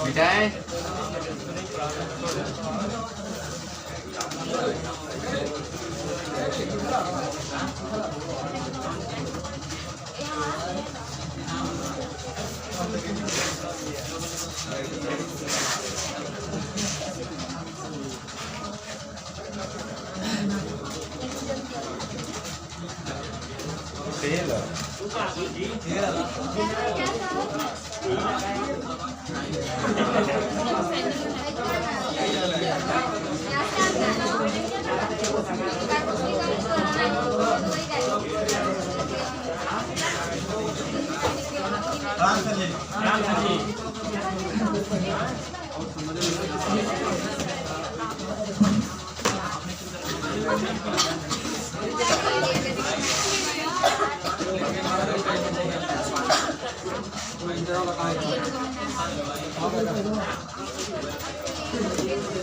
मिठाई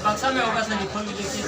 कक्षा में होगा सर खोल के देखिए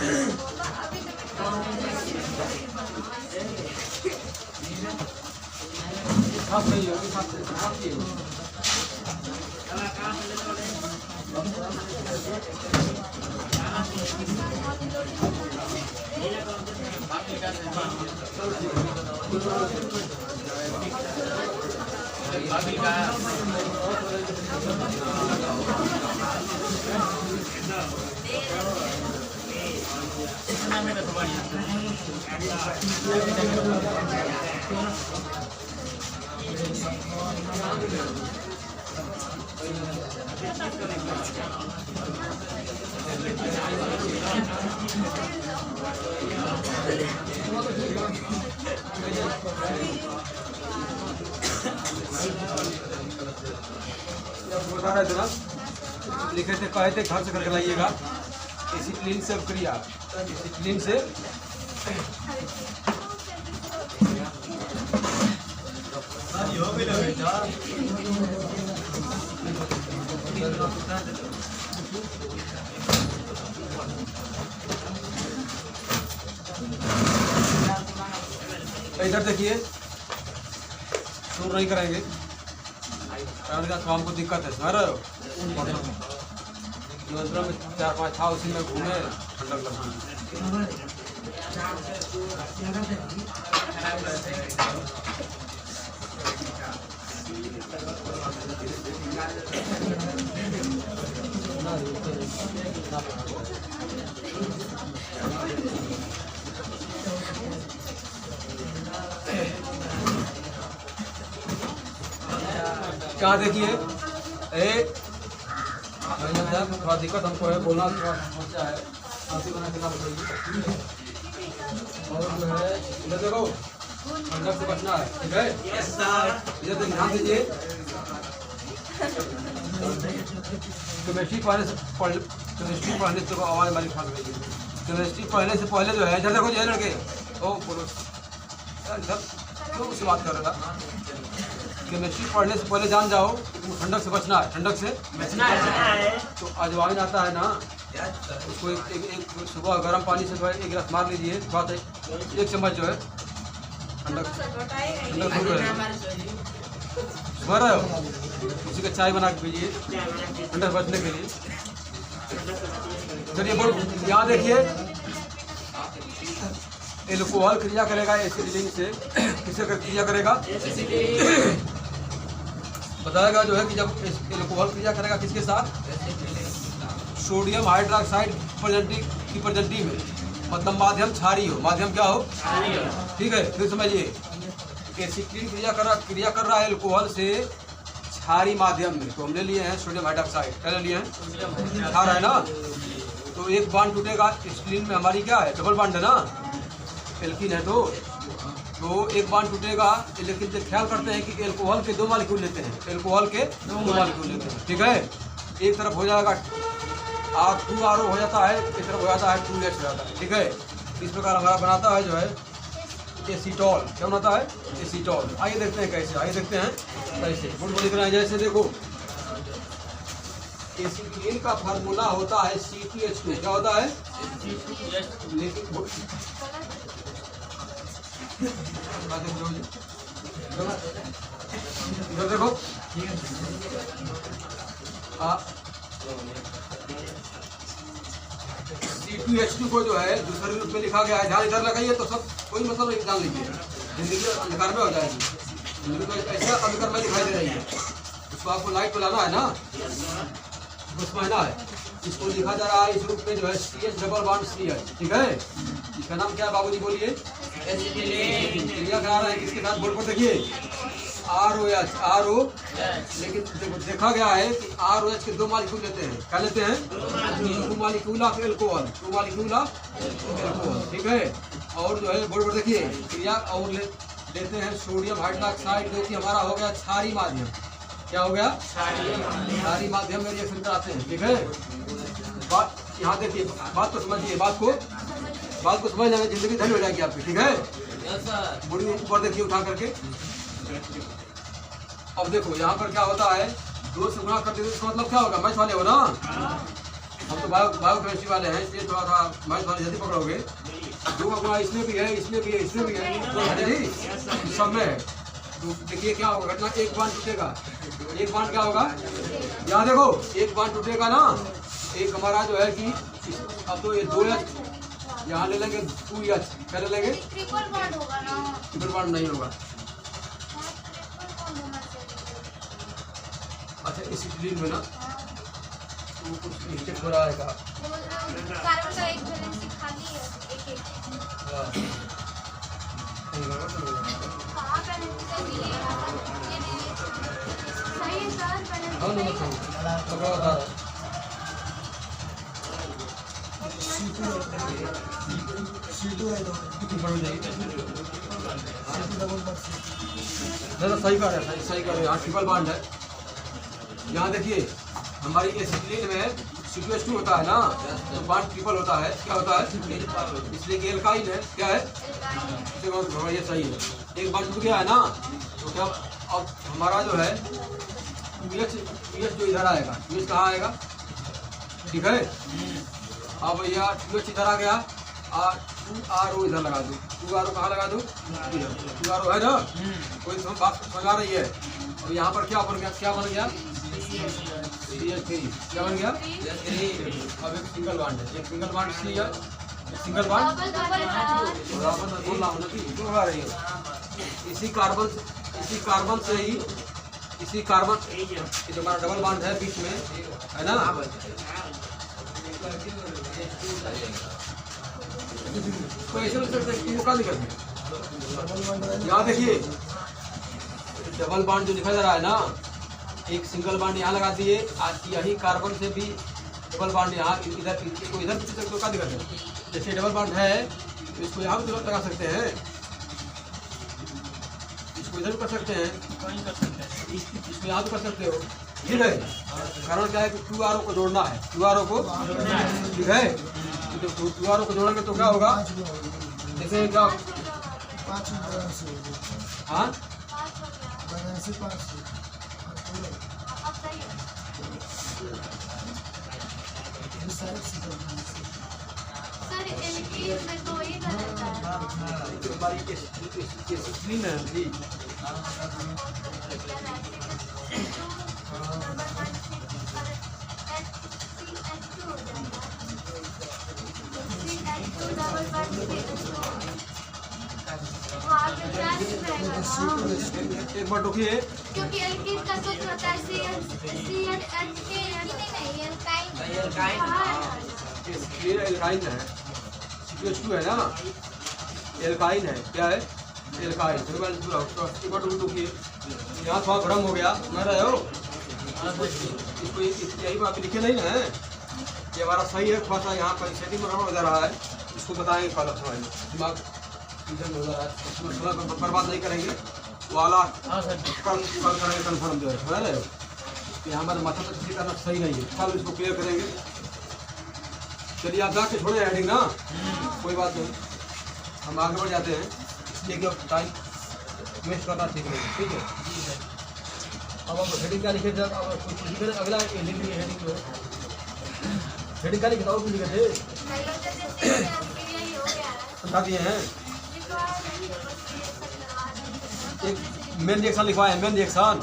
लिखे थे कहे थे घर से करके लाइएगा डिसिप्लिन से क्रिया डिसिप्लिन से इधर देखिए शोर नहीं करेंगे कारण का काम को दिक्कत है समझ रहे हो निमंत्रण में 4-5 था उसी में घूमे ठंडक लगा क्या देखिए थोड़ा दिक्कत हमको है बोलना थोड़ा समस्या है फांसी बना के ना बताइए और जो है इधर देखो ठंडक से बचना है ठीक है इधर ध्यान दीजिए केमिस्ट्री पढ़ने से आवाज़ हमारी फांस गई केमिस्ट्री पढ़ने से पहले जो है इधर देखो ये लड़के ओ बोलो इधर क्यों उससे बात कर रहा था केमिस्ट्री पढ़ने से पहले जान जाओ ठंडक से बचना है ठंडक से बचना है तो अजवाइन आता है ना उसको एक सुबह गर्म पानी से एक गिलास मार लीजिए बात है 1 चम्मच जो है ठंडक समझ रहे हो उसी का चाय बना के पीजिए ठंडक बचने के लिए चलिए बोल यहाँ देखिए एल्कोहल क्रिया करेगा एसिडिलिन से किससे क्रिया करेगा बताएगा जो है कि जब एल्कोहल क्रिया करेगा किसके साथ सोडियम हाइड्रोक्साइड की प्रजेंटी में मतलब माध्यम क्षारीय हो माध्यम क्या हो ठीक है फिर समझिए एसिडिलिन क्रिया कर रहा है एल्कोहल से क्षारीय माध्यम में तो हम ले लिए हैं सोडियम हाइड्रोक्साइड क्या ले लिए हैं क्षार है ना तो एक बांड टूटेगा एसिडिलिन में हमारी क्या है डबल बांड है ना एल्कीन है तो एक बांड टूटेगा लेकिन जब ख्याल करते हैं कि एल्कोहल के 2 मॉलिक्यूल लेते हैं एल्कोहल के 2 मॉलिक्यूल लेते हैं ठीक है एक तरफ हो जाएगा R2RO हो जाता है एक तरफ हो जाता है 2H हो जाता है ठीक है इस प्रकार हमारा बनाता है जो है एसीटॉल क्या बनाता है एसीटॉल आइए देखते हैं कैसे आइए देखते हैं कैसे बोल लिख रहे हैं जैसे देखो एसिटिलीन का फार्मूला होता है C2H2 क्या होता है लेकिन इधर देखो C2H2 को जो है दूसरे रूप में लिखा गया है, ध्यान इधर लगाइए तो सब कोई मतलब नहीं, जान लीजिए जिंदगी अंधकार में हो जाएगी, जिंदगी तो ऐसा अंधकार में दिखाई दे रही है, उसको आपको लाइट लाना है ना, उसमें है, इसको लिखा जा रहा है इस रूप में जो है CH डबल बॉन्ड CH, ठीक है। इसका नाम क्या है बाबूजी बोलिए? क्रिया करा रहे हैं किसके साथ? बोर्ड पर देखिए ROH RO, लेकिन देखा गया है कि ROH के 2 मॉलिक्यूल लेते हैं, क्या लेते हैं? 2 molecule of alcohol, 2 molecule of alcohol, ठीक है। और जो है बोर्ड पर देखिए क्रिया और लेते हैं सोडियम हाइड्रोक्साइड, जो कि हमारा हो गया क्षारीय माध्यम, क्या हो गया? क्षारीय माध्यम में रिएक्शन कराते हैं, ठीक है। बात यहाँ देखिए, बात को समझिए, बात को समझ लेना, जिंदगी धन्य हो जाएगी आपकी, ठीक है। बूढ़ी ऊपर देखिए उठा करके। अब देखो यहाँ पर क्या होता है, 2 से गुणा करते इसका मतलब क्या होगा? मैथ वाले हो ना, हम तो बायोकेमिस्ट्री वाले हैं, इसलिए थोड़ा सा मैथ वाले जल्दी पकड़ोगे। 2 का गुणा इसमें भी है, इसमें भी है, इसमें भी है, सब में है। तो देखिए क्या होगा घटना, एक बांध टूटेगा, एक बांध क्या होगा? यहाँ देखो एक बांध टूटेगा ना, एक हमारा जो है कि अब तो ये 2H यहाँ ले लेंगे, 2H क्या ले लेंगे? ट्रिपल बॉन्ड होगा ना, ट्रिपल बॉन्ड नहीं होगा। अच्छा इस स्क्रीन में ना तो कुछ मिस्टेक हो रहा है का? कार्बन का एक बैलेंस खाली है, एक सही कर रहे हैं, सही कर रहे हैं। यहाँ ट्रिपल बॉन्ड है। यहाँ देखिए हमारी एसिटिलीन में C2H2 होता है ना, तो बॉन्ड ट्रिपल होता है, क्या होता है? इसलिए कि एल्काइन है, क्या है? ये सही है, एक बार टूट गया है ना, तो क्या अब हमारा जो है TH जो इधर आएगा, TH कहाँ आएगा? ठीक है। अब भैया TH इधर आ गया, 2RO इधर लगा दो, 2RO कहाँ लगा दो? 2RO है ना, कोई बात समझ आ रही है। और यहाँ पर क्या बन गया? क्या बन गया? CH3, क्या बन गया? अब एक सिंगल बॉन्ड है, एक single bond CH, single bond बोल रहा हूँ ना, क्यों लगा रही है? इसी कार्बन से ही, इसी कार्बन ये जो हमारा डबल बॉन्ड है बीच में है ना, तो ऐसे यहाँ देखिए डबल बॉन्ड जो लिखा जा रहा है ना, एक सिंगल बॉन्ड यहाँ लगा दिए, यही कार्बन से भी डबल बॉन्ड यहाँ इधर इसको इधर तो क्या दिक्कत है? जैसे डबल बॉन्ड है तो इसको यहाँ भी लगा सकते हैं, इसको इधर भी कर सकते हैं, इसको यहाँ भी कर सकते हो, ठीक है। कारण क्या है कि 2RO को जोड़ना है, 2RO को, ठीक है। तो 2RO को जोड़ेंगे तो क्या होगा? जैसे क्या? हाँ एक बार रुकिए, क्योंकि एल्कीन का सूत्र होता है एल्काइन है, C2H2 है ना, एल्काइन है, क्या है? एल्काइन। एक बार रुकिए, यहाँ थोड़ा भ्रम हो गया, समझ रहे हो? इसको यही बात लिखे नहीं ना है, ये हमारा सही है, थोड़ा सा यहाँ पर सेटिंग हो जा रहा है, इसको बताएंगे कल दिमाग बर्बाद नहीं करेंगे वाला, कल करेंगे कन्फर्म जो है, समझ रहे हो? ये हमारे माथा तक किसी करना सही नहीं है, कल इसको क्लियर करेंगे। चलिए आप जाके छोड़े हेडिंग ना, कोई बात नहीं, हम आगे बढ़ जाते हैं, इसलिए कि अब टाइम वेस्ट करना ठीक है, ठीक है। अब हम हेडिंग क्या लिखे थे? अगला हेडिंग जो हेडिंग क्या लिखे था, और कुछ लिखे थे, बता दिए हैं। एक मेन रिएक्शन लिखवाए, मेन रिएक्शन।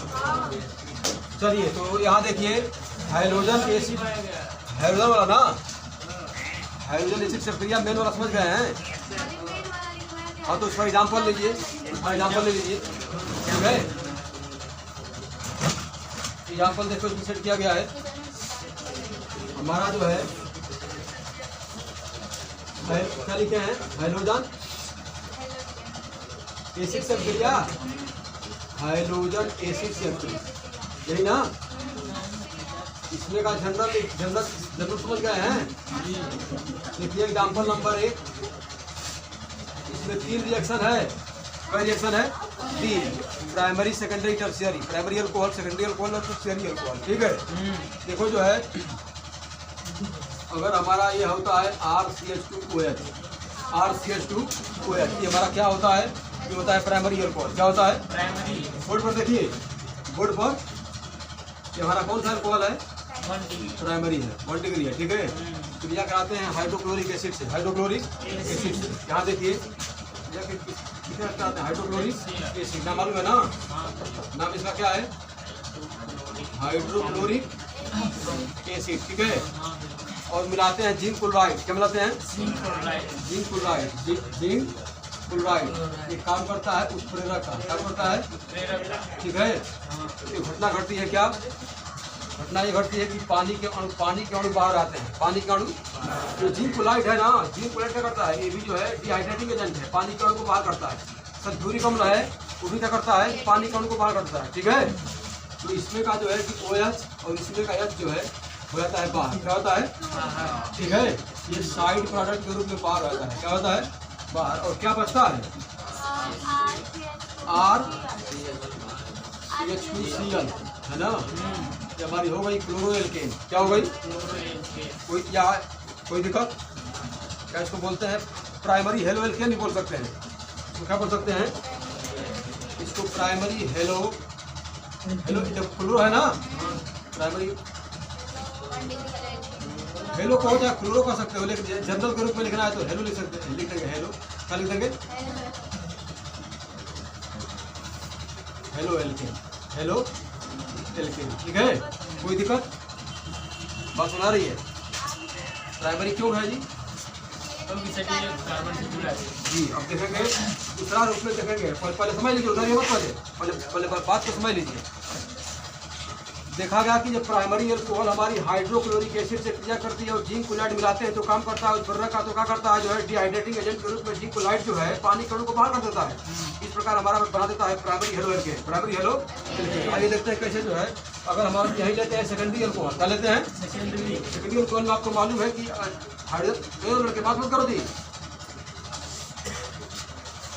चलिए तो यहाँ देखिए हाइड्रोजन एसिड, हाइड्रोजन वाला ना, हाइड्रोजन एसिड से क्रिया मेन वाला समझ गए हैं। अरे मेन वाला लिखवाया क्या? हाँ तो उसका एग्जाम्पल लीजिए, उसका एग्जाम्पल ले लीजिए, ठीक है। एग्जाम्पल देखो इसमें सेट किया गया है हमारा जो है क्या लिखे हैं, हाइड्रोजन एसिड से क्रिया, हाइड्रोजन एसिड से क्रिया, यही ना। इसमें का जनरल जनरल जनरल समझ गए हैं। देखिए एग्जाम्पल नंबर 1, इसमें 3 रिएक्शन है। कई रिएक्शन है? 3, primary secondary tertiary, primary alcohol, secondary alcohol और टर्शियरी अल्कोहल, ठीक है। देखो जो है अगर हमारा ये होता है RCH2OH, RCH2OH, ये हमारा क्या होता है, ये होता है प्राइमरी अल्कोहल। क्या होता है? प्राइमरी। बोर्ड पर देखिए, बोर्ड पर ये हमारा कौन सा अल्कोहल है? प्राइमरी है, 1 डिग्री है, ठीक है। क्रिया कराते हैं हाइड्रोक्लोरिक एसिड से, हाइड्रोक्लोरिक एसिड से। यहाँ देखिए कितने कराते हैं, हाइड्रोक्लोरिक एसिड, नाम मालूम है ना, नाम इसका क्या है? हाइड्रोक्लोरिक एसिड, ठीक है। और मिलाते हैं जिंक क्लोराइड। क्या मिलाते हैं? Zinc chloride, zinc chloride. ये काम करता है उत्प्रेरक का, काम करता है, ठीक है। ये घटना घटती है, क्या घटना ये घटती है कि पानी के अणु बाहर आते हैं, पानी के अणु। जो जिंक क्लोराइड है ना, जिंक क्लोराइड क्या करता है, ये भी जो है डिहाइड्रेटिंग एजेंट है, पानी के अणु को बाहर करता है। सल्फ्यूरिक अम्ल है, वो भी क्या करता है, पानी के अणु को बाहर करता है, ठीक है। तो इसमें का जो है कि OH और इसमें का H जो है हो जाता है बाहर। क्या होता है? ठीक है। ये साइड प्रोडक्ट के रूप में बाहर आता है। क्या होता है? बाहर। और क्या बचता है? RCH2Cl, है ना। ये हमारी हो गई क्लोरोएल्केन। क्या हो गई? कोई दिक्कत? क्या इसको बोलते हैं? प्राइमरी हेलो एल्केन नहीं बोल सकते हैं, तो क्या बोल सकते हैं इसको? प्राइमरी हेलो, जब क्लोरो है ना, प्राइमरी हेलो कहो या क्लोरो कह सकते हो, लेकिन जनरल के रूप में लिखना है तो हेलो लिख सकते हैं, लिख देंगे हेलो। क्या लिख देंगे? हेलो एल्केन, हेलो एल्केन, ठीक है। कोई दिक्कत? बात सुना रही है? प्राइमरी क्यों है जी? जी अब देखेंगे दूसरा रूप में देखेंगे। पहले समझ लीजिए, उधर ये मत पहले बात को समझ लीजिए। देखा गया कि जब प्राइमरी अल्कोहल हमारी हाइड्रोक्लोरिक एसिड से क्रिया करती है और जिंक क्लोराइड मिलाते हैं तो काम करता है उत्प्रेरक का। तो क्या करता है जो है डिहाइड्रेटिंग एजेंट के रूप में जिंक क्लोराइड जो है पानी के अणु को बाहर कर देता है। इस प्रकार हमारा बना देता है primary halo alkane, primary halo alkane. आइए देखते हैं कैसे जो है। अगर हमारा यही लेते हैं सेकेंडरी अल्कोहल, क्या लेते हैं? सेकेंडरी अल्कोहल में आपको मालूम है कि हाइड्रोजन लड़के बात मत करो थी।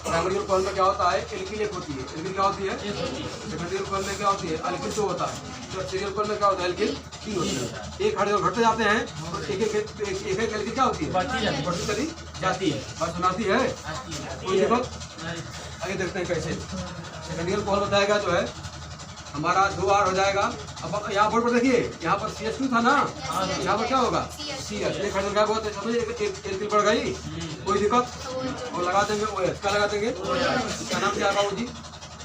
प्राइमरी अल्कोहल में क्या होता है? एल्किन एक होती है, एल्किन क्या होती है? सेकेंडरी अल्कोहल में क्या होती है? एल्किन 2 होता है। टर्शियरी अल्कोहल में क्या होता है? एल्किन 3 होती है। एक हाइड्रोजन घटते जाते हैं और एक एल्किन क्या होती है? बढ़ती चली जाती है। बात सुनाती है? कोई दिक्कत? आगे देखते हैं कैसे। सेकेंडरी अल्कोहल बताएगा जो है हमारा 2 R हो जाएगा। अब यहाँ बोर्ड पर देखिए, यहाँ पर CH2 था ना, यहाँ पर क्या होगा? CH। एक हाइड्रोजन क्या बहुत समझ, एक एल्किन बढ़ गई। कोई दिक्कत? और लगा देंगे OH। क्या लगा देंगे? इसका नाम क्या है बाबू जी?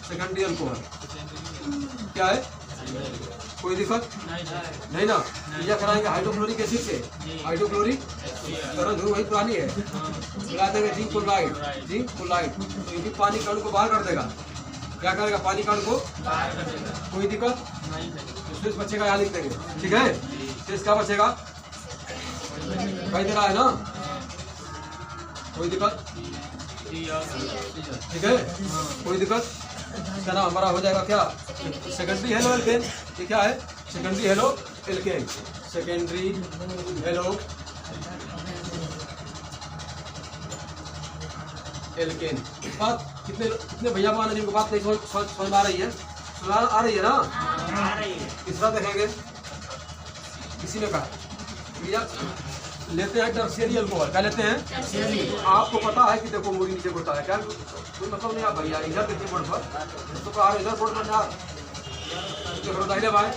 Secondary alcohol. क्या है? कोई दिक्कत नहीं ना। क्रिया कराएंगे हाइड्रोक्लोरिक एसिड से, हाइड्रोक्लोरिक तरह वही पुरानी है। मिला देंगे जिंक क्लोराइड, जिंक क्लोराइड, तो ये भी पानी के अणु को बाहर कर देगा। क्या करेगा? पानी के अणु को बाहर कर देगा। कोई दिक्कत? शेष बचेगा, यहाँ लिख देंगे, ठीक है। शेष क्या बचेगा? दिखाई दे रहा है ना? कोई दिक्कत? ठीक है, कोई दिक्कत? इसका नाम हमारा हो जाएगा क्या? Secondary halo alkane. ये क्या है? Secondary halo alkane, secondary halo alkane. बात कितने भैया मान जिनको बात नहीं समझ आ रही है? समझ आ रही है ना? आ रही है। तीसरा देखेंगे, किसी ने कहा भैया लेते हैं टर्शियरी अल्कोहल। क्या लेते हैं? आपको पता है कि देखो मूरी नीचे होता है, क्या कोई मतलब नहीं। आप भैया इधर देखिए बोर्ड पर, तो आ इधर बोर्ड पर दाहिने बाएं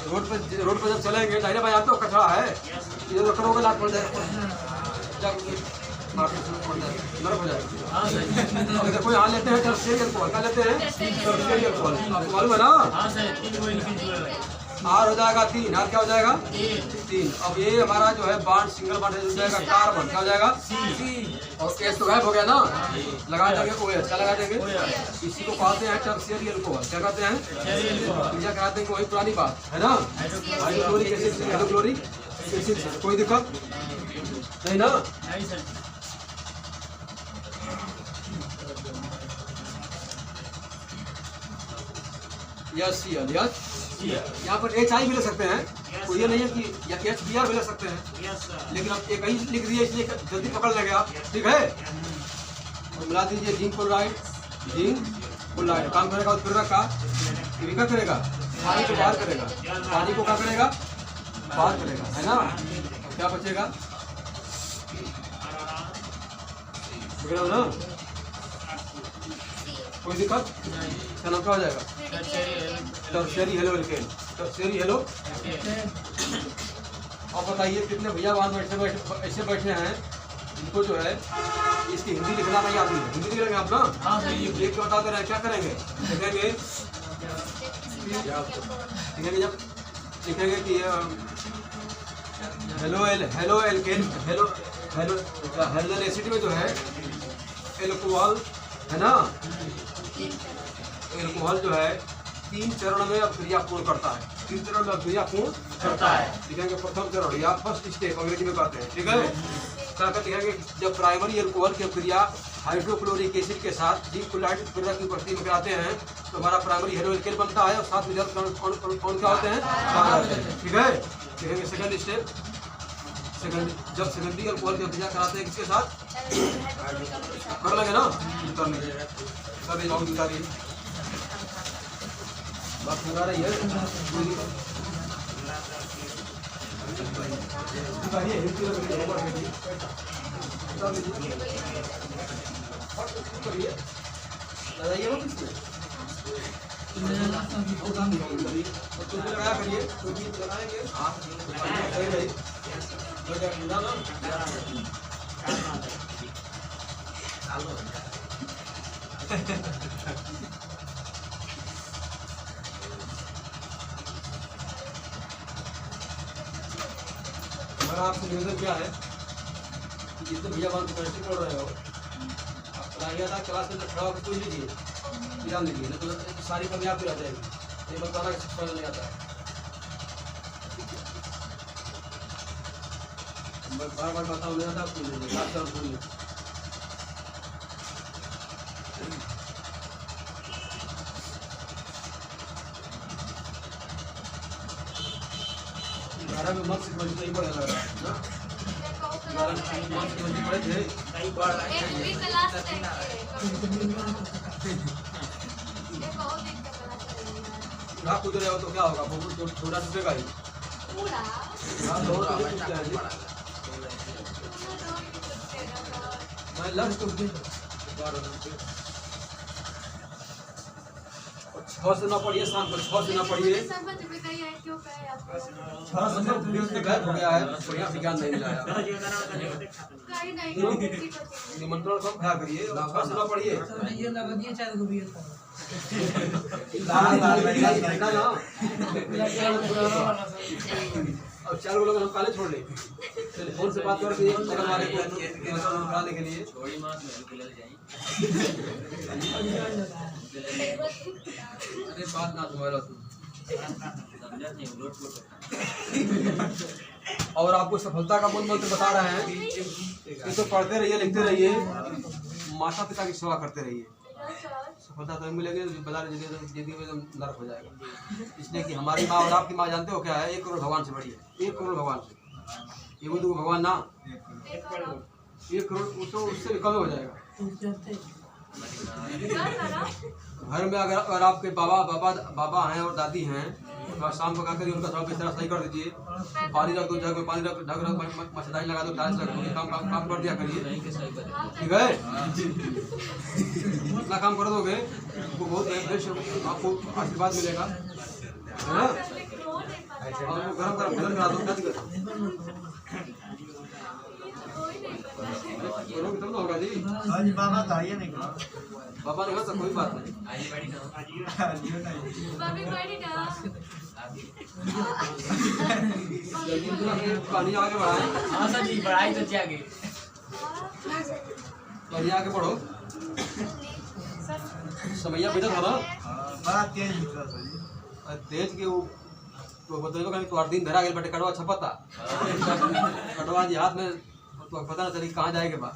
रोड पे जब चलेंगे दाहिने बाएं आते हो कचरा है, इधर करोगे लात पड़ जाएगा। नरक हो जाएगा। अब देखो यहाँ लेते हैं टर्शियरी अल्कोहल, क्या लेते हैं? टर्शियरी अल्कोहल, आपको मालूम है ना? आर हो जाएगा 3, आर क्या हो जाएगा? 3। अब ये हमारा जो है बॉन्ड सिंगल बॉन्ड हो जाएगा कार्बन, क्या हो जाएगा? और एस तो गायब हो गया ना, लगा देंगे OH, क्या लगा देंगे? इसी को कहते हैं टर्शियरी अल्कोहल, क्या कहते हैं? क्या कहते हैं? वही पुरानी बात है ना, हाइड्रोक्लोरिक एसिड से हाइड्रोक्लोरिक एसिड से कोई दिक्कत नहीं ना। यस यस, यहाँ पर HI भी ले सकते हैं, तो ये नहीं है कि या HBr भी ले सकते हैं, लेकिन अब एक ही लिख दिए इसलिए जल्दी पकड़ लेंगे आप, ठीक है। और मिला दीजिए जिंक क्लोराइड, काम करेगा उत्प्रेरक का, ये क्या करेगा? पानी को बाहर करेगा, पानी को क्या करेगा? बाहर करेगा, है ना। अब क्या बचेगा? ना कोई दिक्कत? इसका नाम क्या हो जाएगा? Tertiary halo alkane, tertiary hello. अब बताइए कितने भैया वहाँ ऐसे बैठे हैं इनको जो है इसकी हिंदी लिखना नहीं आती है? हिंदी लिखेंगे आप ना, लिख के बता दे रहे हैं, क्या करेंगे? लिखेंगे जब लिखेंगे कि हेलो एल्केन, हेलो एसिड में जो है एल्कोहल है ना, एल्कोहल जो है 3 चरण में अभिक्रिया पूर्ण करता है, 3 चरण में अभिक्रिया पूर्ण करता है। लिखेंगे प्रथम चरण या फर्स्ट स्टेप अंग्रेजी में कहते हैं, ठीक है। क्या कहते हैं? जब प्राइमरी एल्कोहल की अभिक्रिया हाइड्रोक्लोरिक एसिड के साथ जिंक क्लोराइड उत्प्रेरक की उपस्थिति में कराते हैं तो हमारा प्राइमरी हेलो एल्केन बनता है और साथ में कौन क्या होते हैं? ठीक है। लिखेंगे सेकंड स्टेप, जब सेकेंडरी अल्कोहल की अभिक्रिया कराते हैं किसके साथ? कर लेंगे ना, कर लीजिए, सब एक बता रही है, बात बता रही है। लगाया करिए, हमारा आपसे निवेदन क्या है कि जितने भैया बात केमिस्ट्री पढ़ रहे हो आप क्लास में खड़ा होकर पूछ लीजिए, ध्यान दीजिए, नहीं तो सारी कमी आपकी रह जाएगी। ये बताना कि समझ नहीं आता है, बार बार बताओ नहीं आता, पूछ लीजिए, बात कर पूछ लीजिए। में मत से कमेंट नहीं पढ़ा लग रहा है ना, मत से कमेंट पढ़े थे नहीं पढ़ रहे हैं ये क्लास ना कूद रहे हो तो क्या होगा? वो थोड़ा टूटेगा ही पूरा, मैं लग टूट गई 6 से ना पढ़िए, शाम को 6 से ना पढ़िए, 6 से गायब हो गया है, बढ़िया विज्ञान नहीं मिला है। निमंत्रण कम खाया करिए, 6 से ना पढ़िए, और 4 लोग हम काले छोड़ ले, फोन से बात करके वाले को बनाने के लिए अरे बात ना तुम्हारा और आपको सफलता का मूल मंत्र बता रहे हैं कि तो पढ़ते रहिए, लिखते रहिए, माता पिता की सेवा करते रहिए, सफलता तो मिलेगी, बाजार जिंदगी में नरक हो जाएगा। इसलिए कि हमारी माँ और आपकी माँ जानते हो क्या है? 1 करोड़ भगवान से बड़ी है, 1 करोड़ भगवान से, ये बोल दो भगवान ना 1 करोड़ तो उससे भी कम हो जाएगा। घर में अगर आपके बाबा हैं और दादी हैं तो शाम को खाकर उनका सब बिस्तर सही कर दीजिए, पानी रख दो, जग में पानी रख ढक रख, मच्छरदानी लगा दो, टाइल्स रख दो, काम कर दिया करिए, ठीक है। इतना काम कर दोगे तो बहुत आपको आशीर्वाद मिलेगा, है ना। और गरम भोजन करा दो, क्या दिक्कत है? करोगे तब ना होगा जी। हाँ जी बाबा तो आइए नहीं पापा ने कहा तो कोई बात नहीं। भाभी बैठी ना। लेकिन पानी आगे बढ़ाए, हाँ सर जी बढ़ाई तो आगे। पानी आगे बढ़ो। समैया बेटा था ना बड़ा तेज निकला सर जी। तेज के वो तो बताइए कहीं तो दिन धरा गया बटे कड़वा छपता कड़वा जी हाथ में तो पता ना चली कहाँ जाएगा बात।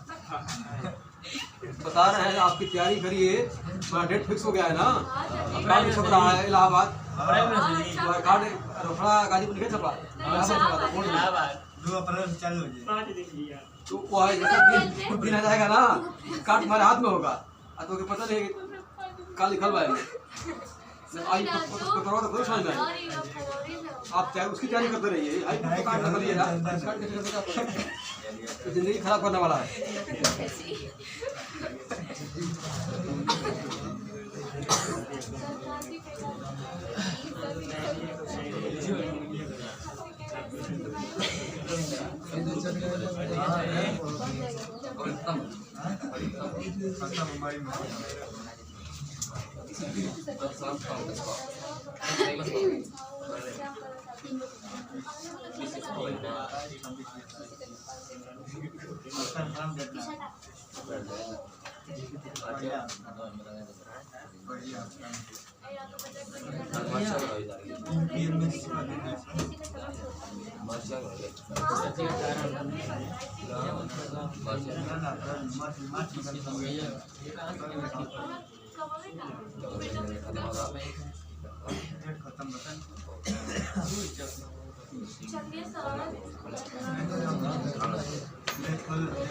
बता रहे हैं आपकी तैयारी करिए, थोड़ा डेट फिक्स हो गया है ना। कार्ड छप रहा है इलाहाबाद, कार्ड रफड़ा गाजीपुर लिखे छपा इलाहाबाद 2 अप्रैल से चालू हो जाए। तो वो है जैसे दिन आ जाएगा ना, कार्ड तुम्हारे हाथ में होगा तो पता नहीं कल लिखल बा आई पेपर तो खुद समझ में आए। आप तैयारी उसकी तैयारी करते रहिए, आई कार्ड कर लीजिएगा, जिंदगी खराब करने वाला है।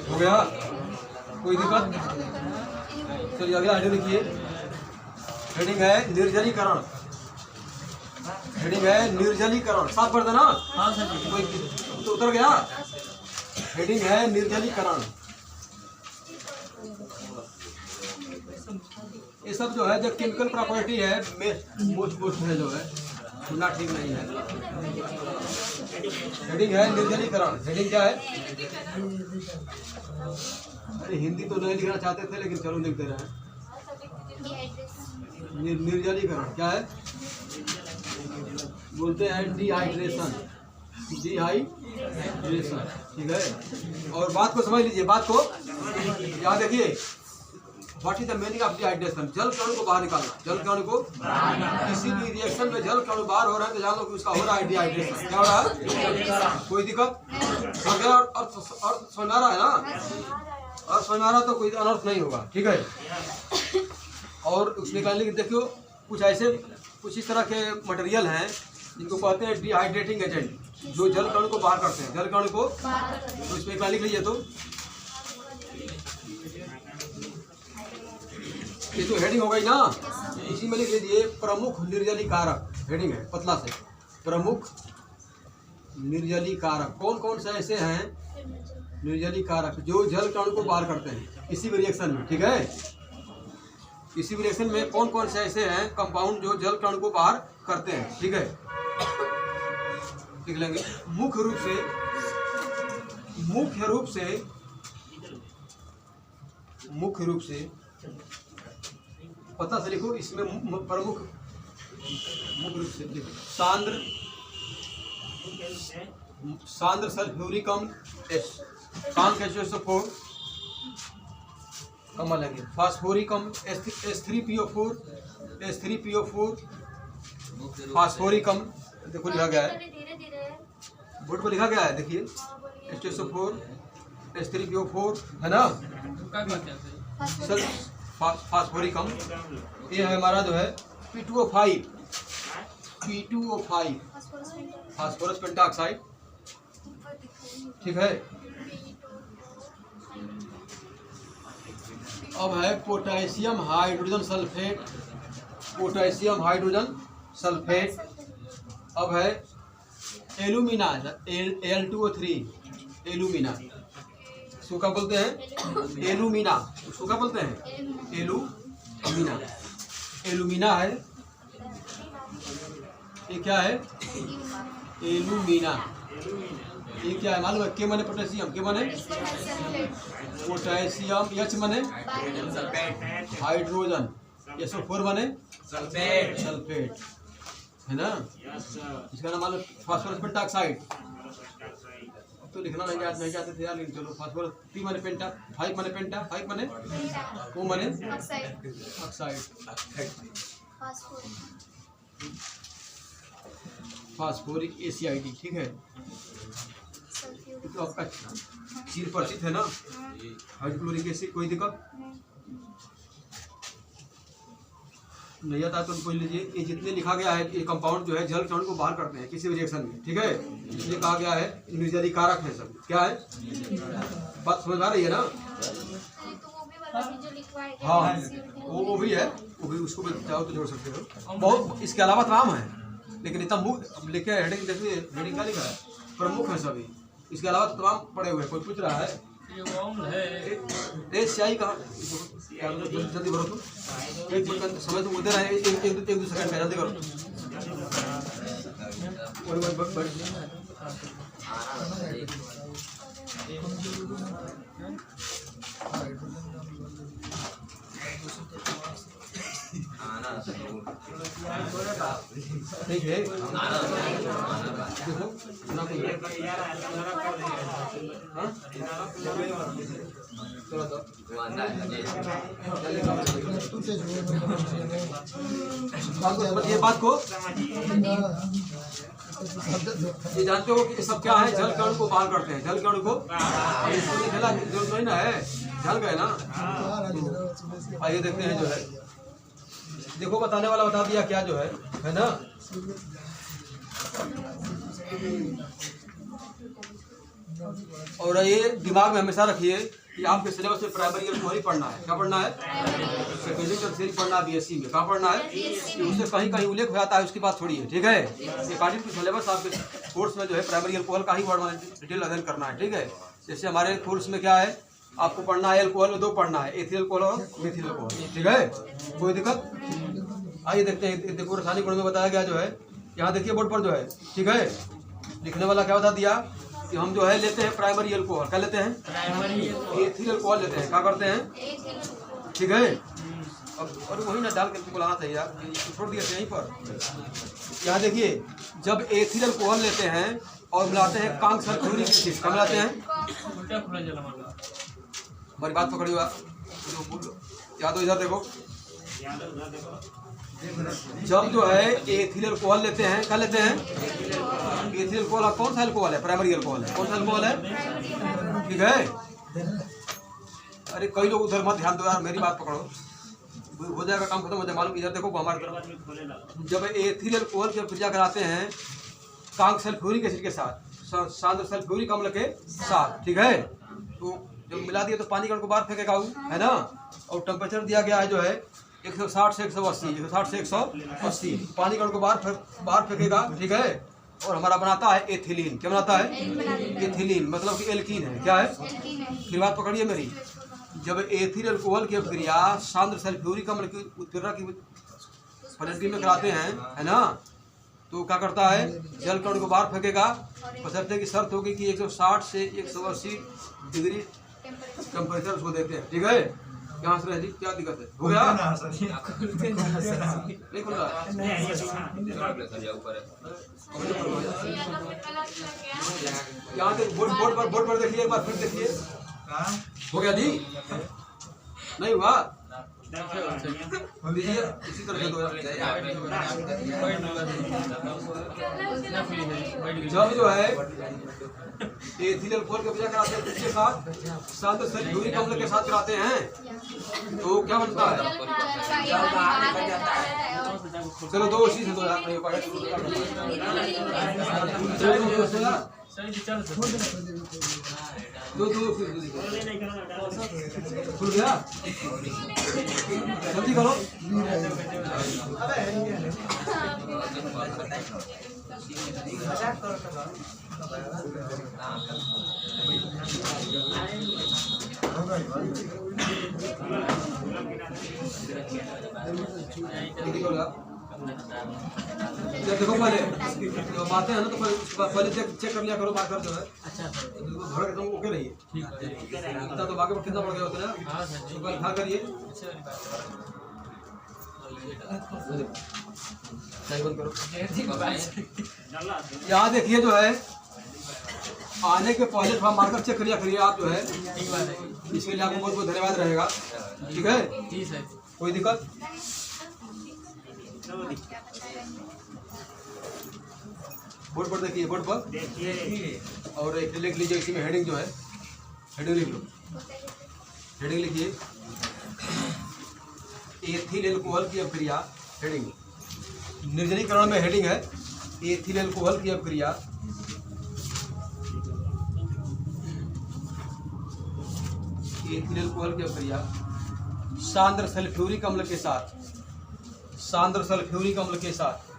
हो गया कोई दिक्कत? चलिए अगला आइडिया लिखिए। हेडिंग है निर्जलीकरण। हेडिंग है निर्जलीकरण, साफ कर देना। हाँ सर जी। कोई तो उतर गया। हेडिंग है निर्जलीकरण। ये सब जो है जो केमिकल प्रॉपर्टी है मोस्ट है जो है सुनना ठीक नहीं है। हेडिंग है निर्जलीकरण। हेडिंग क्या है? अरे हिंदी तो नहीं लिखना चाहते थे लेकिन चलो लिख दे रहे हैं। निर्जलीकरण क्या है? बोलते हैं डिहाइड्रेशन। डिहाइड्रेशन, ठीक है। और बात को समझ लीजिए, बात को याद रखिए। What is the meaning of dehydration? जल कणु को बाहर निकालना। जल कणु को किसी भी रिएक्शन में जल कणु बाहर हो रहा है तो जान लो कि उसका हो रहा है डिहाइड्रेशन। क्या हो रहा है? कोई दिक्कत? और समझ आ रहा है ना? और समझ आ रहा तो कोई अनर्थ नहीं होगा, ठीक है। और उसमें निकालने की देखियो कुछ ऐसे कुछ इस तरह के मटेरियल हैं जिनको कहते हैं डिहाइड्रेटिंग एजेंट, जो जल कणु को बाहर करते हैं। जल कणु को तो इसमें निकाल लिख लीजिए। तो ये तो हेडिंग हो गई ना, इसी में लिख लीजिए प्रमुख निर्जलीकारक। हेडिंग है पतला से, प्रमुख निर्जलीकारक। कौन कौन से ऐसे हैं निर्जलीकारक जो जल कणु को बाहर करते हैं किसी भी रिएक्शन में, ठीक है। किसी भी रिएक्शन में कौन कौन से ऐसे हैं कंपाउंड जो जल कणु को बाहर करते हैं, ठीक है। लिख लेंगे। मुख्य रूप से पता से लिखो। इसमें प्रमुख मुख्य रूप से लिखो। सांद्र सल्फ्यूरिक अम्ल SO4 कम लेंगे। फास्फोरिक अम्ल S3PO4 फास्फोरिक अम्ल देखो लिखा गया है, बोर्ड पर लिखा गया है, देखिए SO4 S3PO4 है ना, फास्फोरिक अम्ल। ये है हमारा जो है P2O5 फास्फोरस पेंटाऑक्साइड, ठीक है। अब है पोटेशियम हाइड्रोजन सल्फेट। अब है एल्यूमिना Al2O3 एल्यूमिना। इसको क्या बोलते हैं? एल्यूमिना। उसको क्या बोलते हैं? एल्यूमिना है। ये क्या है? एल्यूमिना। ये क्या है मालूम है? के माने पोटेशियम, के माने पोटेशियम, एच माने हाइड्रोजन, SO4 माने सल्फेट, है ना? इसका नाम मालूम फास्फोरस पेंटाक्साइड। तो लिखना नहीं जाते थे यार, लेकिन चलो फास्फोरस, P माने पेंटा, 5 माने पेंटा, 5 माने O माने ऑक्साइड, फास्फोरिक ACID, ठीक है? तो आपका चीर परिचित है ना हाइड्रोक्लोरिक एसिड, कोई दिक्कत नहीं आता तो कोई लीजिए। ये जितने लिखा गया है ये कंपाउंड जो है जल कण को बाहर करते हैं किसी भी रिएक्शन में, ठीक है? ये कहा गया है निर्जली कारक है सब, क्या है बात समझ आ रही है ना? हाँ वो भी है, वो भी, उसको भी चाहो तो जोड़ सकते हो। बहुत इसके अलावा तमाम है, लेकिन इतना मुख्य लिखे हेडिंग देखिए, हेडिंग क्या लिखा है, प्रमुख है सभी। इसके अलावा तो तमाम पड़े हुए। कोई पूछ रहा है स्याही कहाँ, जल्दी भरो तो, एक समय तो उधर है, एक 2 सेकंड का जल्दी करो। ठीक है देखो ये बात को ये जानते हो कि सब क्या है, जल कण को बाहर करते हैं, जल कण को। इसको निकला जरूरत नहीं ना है, जल गए ना। आइए देखते हैं जो है, देखो बताने वाला बता दिया क्या जो है ना। और ये दिमाग में हमेशा रखिए कि आपके सिलेबस में प्राइमरी अल्कोहल ही पढ़ना है। क्या पढ़ना है? सेकेंडरी टर्शियरी पढ़ना है BSc में। क्या पढ़ना है कि उससे कहीं कहीं उल्लेख हो जाता है, उसकी बात थोड़ी है, ठीक है? अकॉर्डिंग टू सिलेबस आपके कोर्स में जो है प्राइमरी अल्कोहल का ही वर्ड डिटेल अध्ययन करना है, ठीक है? जैसे हमारे कोर्स में क्या है, आपको पढ़ना है अल्कोहल में 2 पढ़ना है, एथिल अल्कोहल और मेथिल अल्कोहल, ठीक है? कोई दिक्कत? आइए देखते हैं, देखो रासायनिक गुण में बताया गया जो है, यहाँ देखिए बोर्ड पर जो है, ठीक है? लिखने वाला क्या बता दिया कि हम जो है लेते हैं प्राइमरी अल्कोहल, क्या लेते हैं? एथिल अल्कोहल लेते हैं। क्या करते हैं? ठीक है? और वही ना डाल के बुलाना चाहिए यार, छोड़ दिया यहीं पर। यहाँ देखिए, जब एथिल अल्कोहल लेते हैं और मिलाते हैं कांक सल्फ्यूरिक एसिड, क्या मिलाते हैं? हमारी बात पकड़िए आप, याद हो, इधर देखो। जब जो है एथिल अल्कोहल लेते हैं, क्या लेते हैं? एथिल अल्कोहल कौन सा अल्कोहल है? प्राइमरी अल्कोहल है। कौन सा अल्कोहल है? ठीक है? अरे कई लोग उधर मत ध्यान दो यार, मेरी बात पकड़ो, हो जाएगा काम खत्म हो जाए। मालूम इधर देखो हमारे तरफ, जब एथिल अल्कोहल की क्रिया कराते हैं कांक सल्फ्यूरिक एसिड के साथ, सांद्र सल्फ्यूरिक अम्ल के साथ, ठीक है? तो जब मिला दिया तो पानी कण को बाहर फेंकेगा, है ना? और टेम्परेचर दिया गया है जो है 160 से 180, 160 से 180, पानी कण को बाहर फेंकेगा, ठीक है? और हमारा बनाता है एथिलीन। क्या बनाता है? एथिलीन, मतलब कि एल्कीन है। क्या है? फिर बात पकड़िए मेरी, जब एथिल अल्कोहल की क्रिया सांद्र सल्फ्यूरिक अम्ल की उत्प्रेरक की परिस्थिति में कराते हैं, है ना? तो क्या करता है, जल कण को बाहर फेंकेगा, बशर्ते की शर्त होगी कि 160 से 180 डिग्री टेम्परेचर उसको देते हैं, ठीक है? यहाँ से रह क्या दिक्कत है? हो गया? नहीं खुल रहा? यहाँ से बोर्ड पर देखिए, एक बार फिर देखिए। हो गया जी? नहीं हुआ? दीजिए इसी तरह से दो। जब जो है एथिल अल्कोहल की क्रिया कराते हैं किसके साथ? सांद्र सल्फ्यूरिक अम्ल के साथ कराते हैं, तो क्या बनता है? चलो दो उसी से दो यार, नहीं पाएगा। दो खुल गया, जल्दी करो। जब देखो पहले जो बातें हैं ना तो पहले चेक कर लिया करो बात कर जो है अच्छा सर घर एकदम ओके रहिए ठीक है इतना तो बाकी कितना पड़ गया होता है हाँ सर जी तो कल खा करिए अच्छी वाली चाय बंद करो बात यहाँ देखिए जो है आने के पहले थोड़ा मार्कर चेक करिए आप जो है ठीक बात है इसके लिए आपको बहुत बहुत धन्यवाद रहेगा ठीक है जी सर कोई दिक्कत बोर्ड पर देखिए बोर्ड पर देखिए और एक लिख लीजिए इसी में हेडिंग जो है हेडिंग लिख लो हेडिंग लिखिए एथिल एल्कोहल की अभिक्रिया हेडिंग निर्जलीकरण में हेडिंग है एथिल एल्कोहल की अभिक्रिया एथिल एल्कोहल की अभिक्रिया सांद्र सल्फ्यूरिक अम्ल के साथ सांद्र सल्फ्यूरिक अम्ल के साथ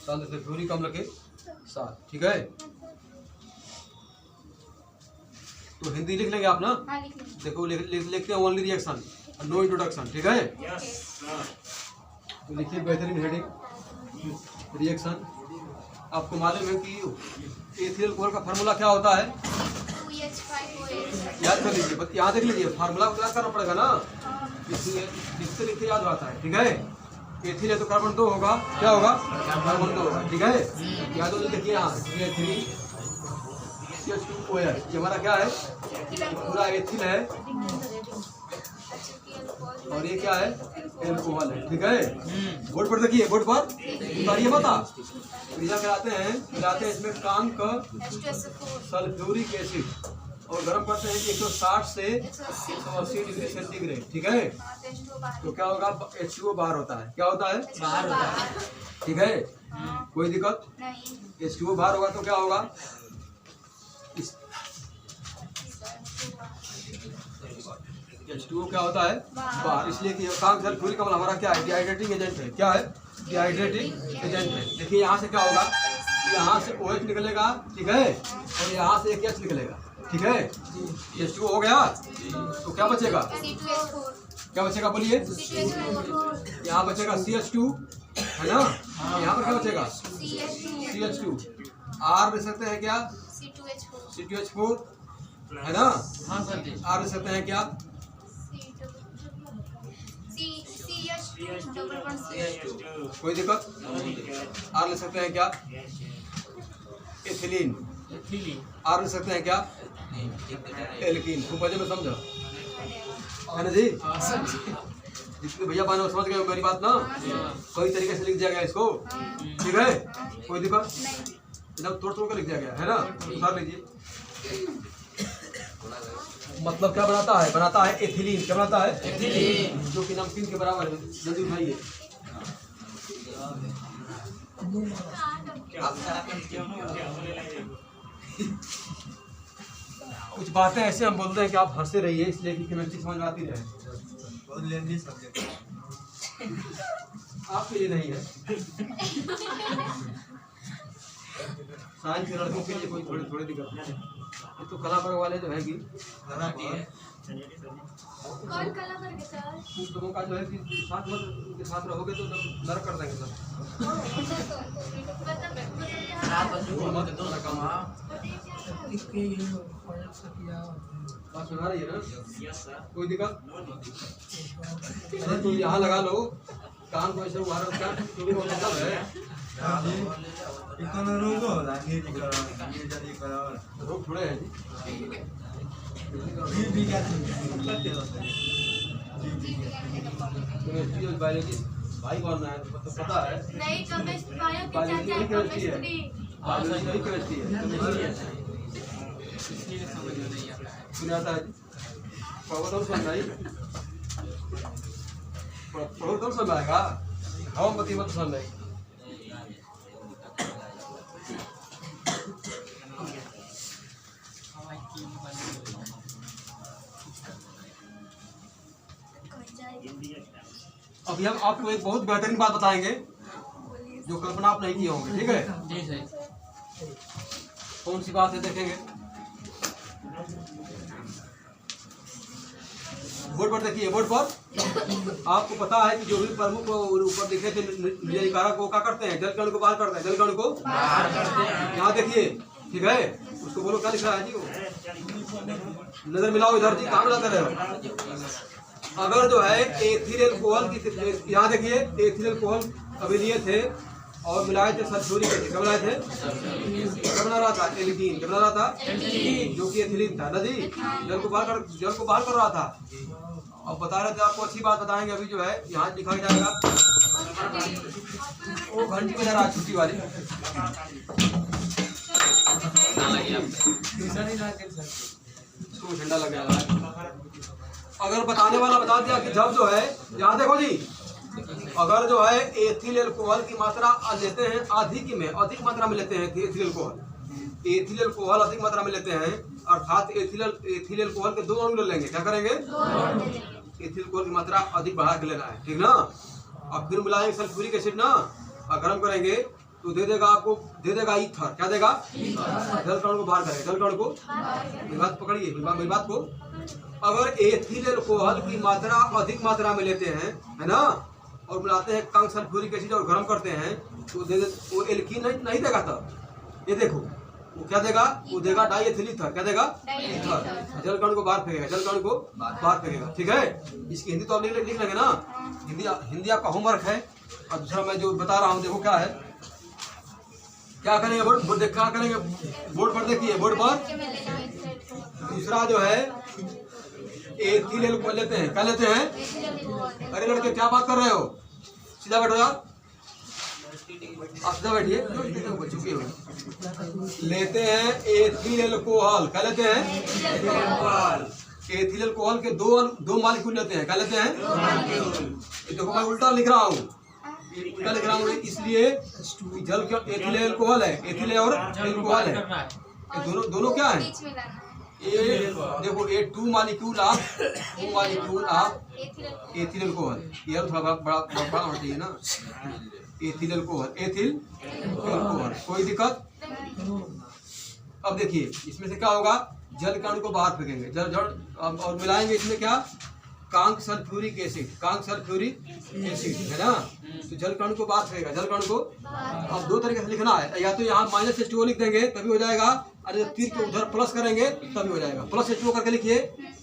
सांद्र सल्फ्यूरिक अम्ल के साथ ठीक है तो हिंदी लिख लेंगे आप ना हाँ, लिख लीजिए। देखो लिखते हैं ओनली रिएक्शन नो इंट्रोडक्शन ठीक है तो लिखिए बेहतरीन हेडिंग रिएक्शन आपको मालूम है कि एथिल अल्कोहल का फार्मूला क्या होता है 2H5OH याद कर लीजिए बस यहाँ देख लीजिए फार्मूला को याद करना पड़ेगा ना इसलिए लिखते लिखते याद आता है ठीक है एथिल है तो कार्बन 2 होगा क्या होगा कार्बन 2 होगा ठीक है याद हो देखिए यहाँ CH2OH ये हमारा क्या है पूरा एथिल है और ये क्या है एल्कोहल है ठीक है बोर्ड पर देखिए बोर्ड पर उतारिए बता क्रिया कराते हैं इसमें काम का सल्फ्यूरिक एसिड और गर्म करते हैं 160 से 180 डिग्री सेंटीग्रेड ठीक है तो क्या होगा H2O बाहर होता है क्या होता है बाहर होता है ठीक है कोई दिक्कत नहीं H2O बाहर होगा तो क्या होगा H2O क्या होता है बाहर इसलिए कि काम सल्फ्यूरिक अम्ल हमारा क्या है डिहाइड्रेटिंग एजेंट है क्या है डिहाइड्रेटिंग एजेंट है देखिए यहाँ से क्या होगा यहाँ से OH निकलेगा ठीक है और यहाँ से एक H निकलेगा ठीक है H2O हो गया तो क्या बचेगा C2H4 क्या बचेगा बोलिए C2H4 यहाँ बचेगा CH2 है ना यहाँ पर क्या बचेगा CH2 CH2 R ले सकते हैं क्या C2H4 C2H4 है ना हाँ सर जी R ले सकते हैं क्या CH2 कोई दिक्कत R ले सकते हैं क्या एथिलीन एथिलीन R ले सकते हैं क्या एल्कीन खूब मजे में समझो है ना जी हाँ सर जी जितने भैया बहनों समझ गए मेरी बात ना कई तरीके से लिख दिया गया इसको ठीक है कोई दिक्कत एकदम तोड़ तोड़ कर लिख दिया गया है ना उतार लीजिए मतलब क्या बनाता है एथिलीन क्या बनाता है एथिलीन जो कि नमकीन के बराबर है जल्दी उठाइए कुछ बातें ऐसे हम बोलते हैं कि आप हंसते रहिए इसलिए कि केमिस्ट्री समझ में आती रहे बहुत लेंदी सब्जेक्ट आपके लिए नहीं है साइंस के लड़कों के लिए कोई थोड़ी दिक्कत नहीं है ये तो कला वर्ग वाले जो है कि कौन कला करके सर कुछ लोगों का जो है कि साथ में उनके साथ रहोगे तो जब नरक कर देंगे सब रात बच्चों को मत दो रकम बात सुना रही है ना यस सर कोई दिक्कत अरे तो यहाँ लगा लो कान को ऐसे उभार क्या मतलब है इकोनो रोगो होला निर्जलीकरण रोग थोड़े है जी केमिस्ट्री और बायोलॉजी भाई कौन है तो पता है नहीं केमिस्ट्री बायो के बायोलॉजी चाचा नहीं केमिस्ट्री है केमिस्ट्री बायोलॉजी नहीं केमिस्ट्री है केमिस्ट्री है इसलिए समझ में नहीं आता है सुन आता है प्रबोधन समझ आई प्रबोधन समझ आएगा हम मत समझ आई अभी हम आपको एक बहुत बेहतरीन बात बताएंगे जो कल्पना आप नहीं किए होंगे ठीक है जी सर कौन सी बात है देखेंगे बोर्ड पर देखिए, बोर्ड पर आपको पता है कि जो भी प्रमुख ऊपर लिखे थे निर्जली कारक को क्या करते हैं, जल कण को बाहर करते हैं, जल कण को बाहर करते हैं। यहाँ देखिए, ठीक है, उसको बोलो क्या लिख रहा है जी, वो नजर मिलाओ इधर जी, कहाँ मिलाते रहे हो। अगर जो है एथिल अल्कोहल की, यहाँ देखिए एथिल अल्कोहल अभी लिए थे और मिलाए थे सल्फ्यूरिक एसिड, क्या मिलाए थे, क्या बना रहा था, एल्कीन, क्या बना रहा था, जो कि एथिलीन था ना जी, जल को बाहर कर रहा था। और बता रहे थे आपको अच्छी बात बताएंगे अभी जो है, यहाँ लिखा जाएगा वो घंटी में जरा छुट्टी वाली इसको झंडा लग गया। अगर बताने वाला बता दिया कि जब जो है, यहाँ देखो जी, अगर जो है एथिल अल्कोहल की मात्रा लेते हैं अधिक मात्रा में लेते हैं एथिल अल्कोहल अधिक मात्रा में लेते हैं, अर्थात एथिल अल्कोहल के 2 अणु ले लेंगे, क्या करेंगे, एथिल अल्कोहल की मात्रा अधिक बढ़ा के लेना है, ठीक ना। अब फिर मिलाएंगे सल्फ्यूरिक एसिड ना, और गर्म करेंगे तो दे देगा आपको, दे देगा ईथर, क्या देगा, जल कण को बाहर करेगा, जल कण को, मेरी बात पकड़िए, मेरी बात को। अगर एथिल अल्कोहल की मात्रा अधिक मात्रा में लेते हैं, है ना, और मिलाते हैं कम सल्फ्यूरिक एसिड और गर्म करते हैं तो वो एल्कीन नहीं देगा। तब ये देखो वो क्या देगा, वो देगा डाईएथिल ईथर, क्या देगा, ईथर, जल कण को बाहर फेंकेगा, जल कण को बाहर फेंकेगा, ठीक है। इसकी हिंदी तो आप लिख लेंगे ना, हिंदी आपका होमवर्क है। और दूसरा मैं जो बता रहा हूँ देखो क्या है, क्या करेंगे, बोर्ड क्या करेंगे, बोर्ड पर देखिए, बोर्ड पर दूसरा जो है एथिल अल्कोहल लेते हैं, क्या लेते हैं, अरे लड़के क्या बात कर रहे हो, सीधा बैठो यार, आप सीधा बैठिए, चुके हो। लेते हैं एथिल अल्कोहल, क्या लेते हैं, एथिल अल्कोहल के दो मॉलिक्यूल लेते हैं, क्या लेते हैं, देखो मैं उल्टा लिख रहा हूँ, इसलिए जल क्यों एथिल अल्कोहल है, एथिल और अल्कोहल है, दोनों क्या है, ये देखो ये 2 मॉलिक्यूल ऑफ एथिल अल्कोहल, ये थोड़ा बड़ा होना चाहिए ना, एथिल अल्कोहल, कोई दिक्कत। अब देखिए इसमें से क्या होगा, जल कण को बाहर फेंकेंगे, जल और मिलाएंगे इसमें क्या, कांक सल्फ्यूरिक एसिड है ना, तो जल कण को बाहर फेंकेगा, जल कण को। अब 2 तरीके से लिखना है, या तो यहाँ -H2O लिख देंगे तभी हो जाएगा, अरे जब तीर के उधर प्लस करेंगे तभी हो जाएगा, +H2O करके लिखिए,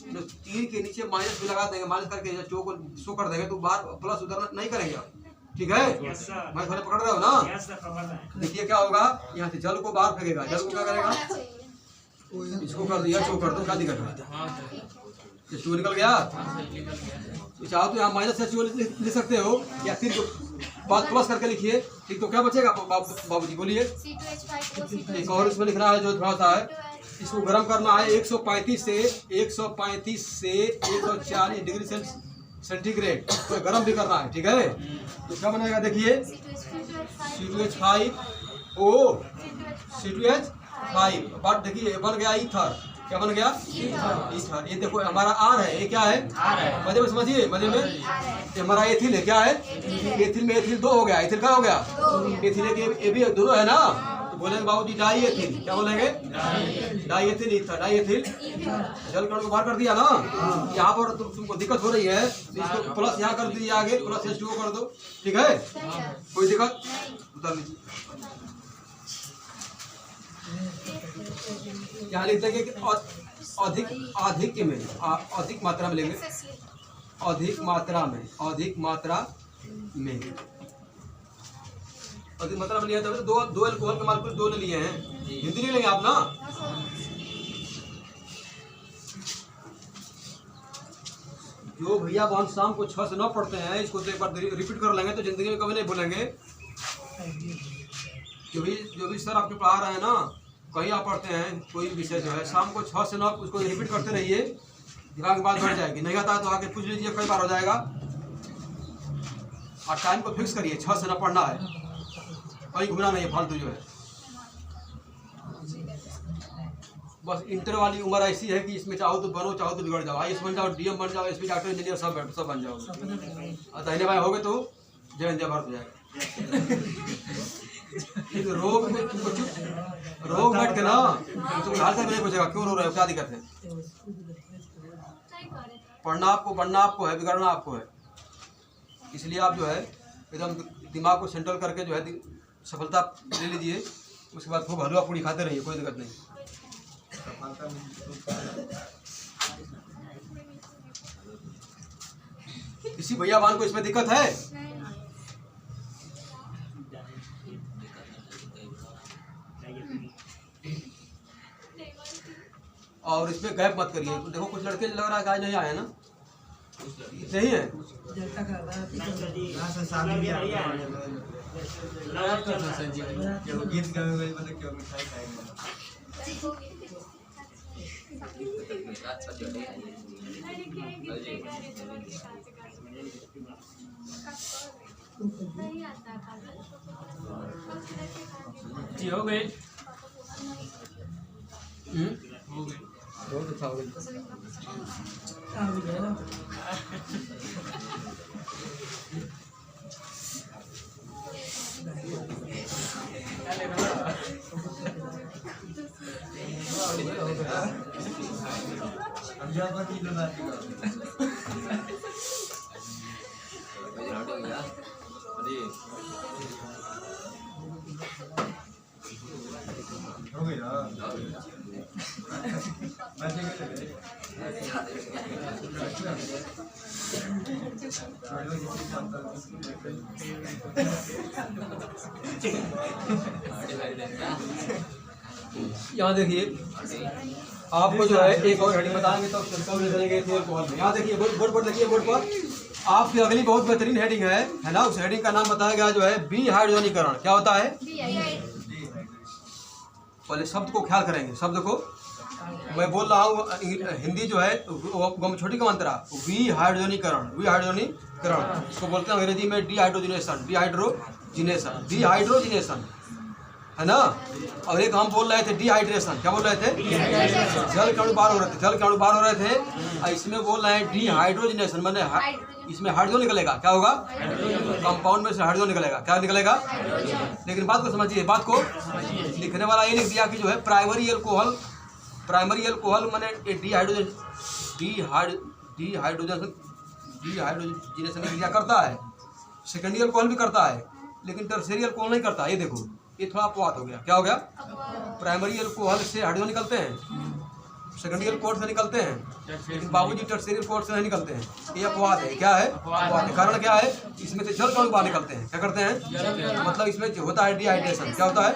जो तीर के नीचे माइनस भी लगा देंगे, माइनस करके H2O को शो कर देंगे तो बाहर प्लस उधर नहीं करेंगे आप, ठीक है, मैं थोड़े पकड़ रहे हो ना। देखिए क्या होगा, यहाँ से जल को बाहर फेंकेगा, जल को क्या करेगा, इसको कर दिया, शो कर दो, क्या दिक्कत है, H2O निकल गया। तो चाहो तो यहाँ -H2O लिख सकते हो, या फिर बाद प्लस करके लिखिए, ठीक। तो क्या बचेगा बाबूजी बोलिए, एक और इसमें लिखना है जो थोड़ा सा है, इसको गर्म करना है 135 से 140 डिग्री सेंटीग्रेड, तो गर्म भी करना है, ठीक है। तो क्या बनेगा देखिए, C2H5, बट देखिए बन गया ईथर, क्या बन गया, ईथर। ये देखो हमारा R है, ये क्या है, मजे में समझिए, मजे में, ये हमारा एथिल है, क्या है, एथिल में एथिल 2 हो गया, एथिल क्या हो गया, एथिल ए भी दोनों है ना, तो बोलेंगे बाबूजी डाईएथिल, क्या बोलेंगे, डाईएथिल ईथर, डाईएथिल, जल कण को बाहर कर दिया ना। यहाँ पर तुमको दिक्कत हो रही है, इसको प्लस यहाँ कर दीजिए, आगे +H2O कर दो, ठीक है, कोई दिक्कत, उतर लीजिए। यहाँ लिखते हैं कि अधिक मात्रा में लेंगे, अधिक मात्रा में लिया तो 2 अल्कोहल के मालिक्यूल 2 ले लिए हैं, हिंदी नहीं लेंगे आप ना। जो भैया बहन शाम को 6 से 9 पढ़ते हैं, इसको तो एक बार रिपीट कर लेंगे तो जिंदगी में कभी नहीं भूलेंगे। जो भी सर आपके पढ़ा रहे हैं ना, कहीं आप पढ़ते हैं कोई विषय जो है, शाम को 6 से 9 उसको रिपीट करते रहिए, दिमाग की बात बढ़ जाएगी। नहीं आता है तो आके पूछ लीजिए, कई बार हो जाएगा। और टाइम को फिक्स करिए, 6 से 9 पढ़ना है, कहीं घूमना नहीं है फालतू जो है। बस इंटर वाली उम्र ऐसी है कि इसमें चाहो तो बनो, चाहो तो बिगड़ जाओ, IAS बन जाओ, DM बन जाओ, SP डॉक्टर इंजीनियर सब बन जाओ। दाहिने बाएं हो गए तो जय भारत हो जाएगा। रोग बैठ के ना तुम हाल से नहीं पूछेगा क्यों रो रहे हो, क्या दिक्कत है। पढ़ना आपको, बनना आपको है, बिगड़ना आपको है। इसलिए आप जो है एकदम दिमाग को सेंट्रल करके जो है सफलता ले लीजिए। उसके बाद खूब हलवा पूड़ी खाते रहिए, कोई दिक्कत नहीं। सफलता में किसी भैया बहन को इसमें दिक्कत है? और इसमें गैप मत करिए। देखो कुछ लड़के लग रहा है कि आज नहीं आए ना, नहीं है। यहाँ से शादी भी आगे क्यों गीत गावे गई मतलब क्यों मिठाई खाएंगे। नहीं आता जी हो गए। हो गए, बहुत अच्छा हो गया। अब यहाँ पर किलो ना हो गई ना यहाँ देखिए, आपको जो है एक और हेडिंग बताएंगे तो कब ले चलेंगे अल्कोहल में। यहाँ देखिए बोर्ड देखिए, बोर्ड पर आपकी अगली बहुत बेहतरीन हेडिंग है ना। उस हेडिंग का नाम बताया गया जो है विहाइड्रोजनीकरण। क्या होता है? पहले शब्द को ख्याल करेंगे, शब्द को मैं बोल रहा हूँ हिंदी जो है छोटी का मंत्रा विहाइड्रोजनीकरण। विहाइड्रोजनीकरण इसको बोलते हैं अंग्रेजी में डिहाइड्रोजिनेशन। डिहाइड्रोजिनेशन है ना। और एक हम बोल रहे थे डिहाइड्रेशन। क्या बोल रहे थे? जल के अणु बाहर हो रहे थे, जल के अणु बाहर हो रहे थे। और इसमें बोल रहे हैं डिहाइड्रोजिनेशन, मैंने इसमें हाइड्रोजन निकलेगा। क्या होगा? कंपाउंड में से हाइड्रोजन निकलेगा। क्या निकलेगा? लेकिन बात को समझिए, बात को लिखने वाला ये लिख दिया कि जो है प्राइमरी अल्कोहल मैंने डिहाइड्रोजिनेशन क्रिया करता है। सेकेंडरी अल्कोहल भी करता है, लेकिन टर्शियरी अल्कोहल नहीं करता। ये देखो, ये थोड़ा अपवाद हो गया। क्या हो गया? प्राइमरी अल्कोहल से हाइड्रोजन निकलते हैं, सेकेंडरी अल्कोहल से निकलते हैं, लेकिन बाबूजी टर्शियरी अल्कोहल से नहीं निकलते हैं। ये अपवाद है। क्या है? अपवाद है। कारण क्या है? इसमें से जल के अणु बाहर निकलते हैं। क्या करते हैं? मतलब इसमें जो होता है डिहाइड्रेशन। क्या होता है?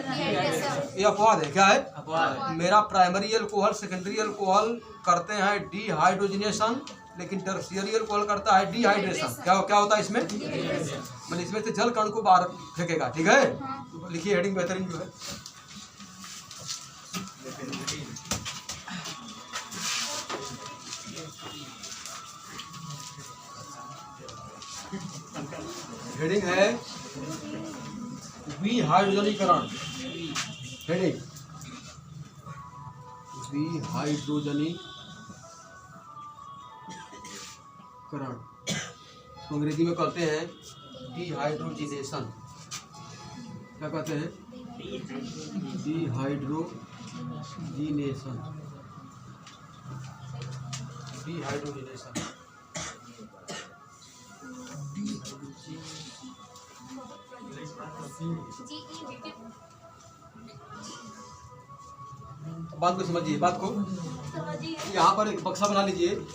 ये अपवाद है। क्या है? मेरा प्राइमरी अल्कोहल सेकेंडरी अल्कोहल करते हैं डिहाइड्रोजिनेशन, लेकिन टर्शियरी अल्कोहल करता है डिहाइड्रेशन। क्या होता है इसमें? मतलब इसमें से जल कण को बाहर फेंकेगा। ठीक है, तो लिखिए हेडिंग बेहतरीन जो है। हेडिंग है विहाइड्रोजनीकरण। हेडिंग विहाइड्रोजनीकरण, तो अंग्रेजी में कहते हैं डिहाइड्रोजिनेशन। क्या कहते हैं? डिहाइड्रोजिनेशन। बात को समझिए, बात को यहाँ पर एक बक्सा बना लीजिए।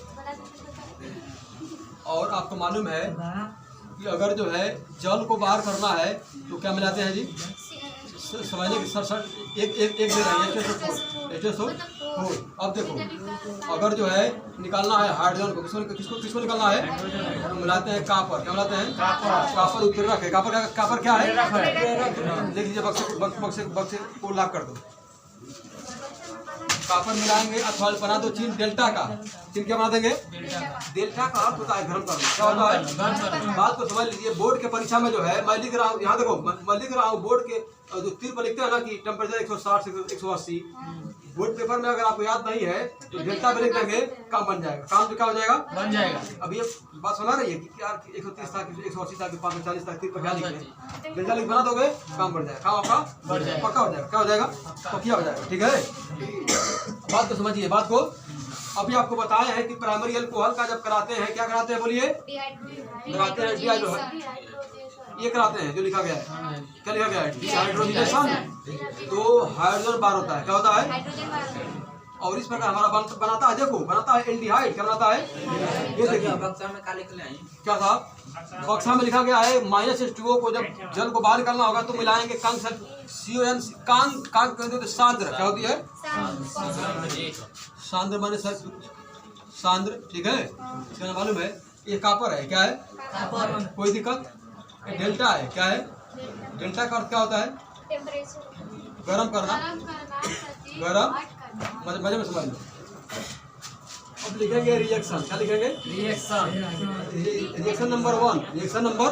और आपको मालूम है कि अगर जो है जल को बाहर करना है तो क्या मिलाते हैं जी? समझने की सर एक दे रहे हैं H2SO। अब देखो, अगर जो है निकालना है हाइड्रोजन को, किसको निकालना है? मिलाते हैं कापर। क्या मिलाते हैं? कापर उत्प्रेरक है। कापर क्या है? देख लीजिए, बक्से को लॉक कर दो। कापर मिलाएंगे अथवा बना दो चीन डेल्टा का। चीन क्या बना देंगे? डेल्टा का अर्थ होता है गर्म करना। क्या होता है? बात को समझ लीजिए। बोर्ड के परीक्षा में जो है मैं लिख रहा हूँ, यहाँ देखो मैं लिख रहा हूँ बोर्ड के जो तीर पर लिखते हैं ना कि टेम्परेचर 160 से 180। बोर्ड पेपर में अगर आपको याद नहीं है तो डेल्टा पे लिख देंगे, काम बन जाएगा। काम जो क्या हो जाएगा? बन जाएगा। अब ये बात सुना रही है कि यार 130 था कि 180 था कि 540 था, तीर पर क्या लिखें? डेल्टा लिख बना दोगे, काम बढ़ जाएगा। काम आपका बढ़ जाएगा, पक्का हो जाएगा। क्या हो जाएगा? पक्का हो जाएगा। ठीक है, बात को समझिए, बात को अभी आपको बताए हैं कि प्राइमरी अल्कोहल का जब कराते हैं क्या कराते हैं बोलिए, कराते हैं ये कराते हैं जो लिखा गया है, क्या लिखा गया है, डिहाइड्रोजिनेशन। तो हाइड्रोजन बार होता है, क्या होता है, और इस प्रकार हमारा बनाता है, देखो बनाता है एल्डिहाइड, क्या बनाता है, ये देखिए बक्सा में काले कले आई क्या था, बक्सा में लिखा गया है -H2O को जब जल को बाहर निकालना होगा तो मिलाएंगे CON तो सांद्र, क्या होती है, सांद्र माने सांद्र, ठीक है, क्या मालूम है, ये कापर है, क्या है, कोई दिक्कत, डेल्टा है, क्या है, डेल्टा का अर्थ क्या होता है, गरम करना, गरम, मजे में समझ लो। अब लिखेंगे रिएक्शन, क्या लिखेंगे, रिएक्शन नंबर 1, रिएक्शन नंबर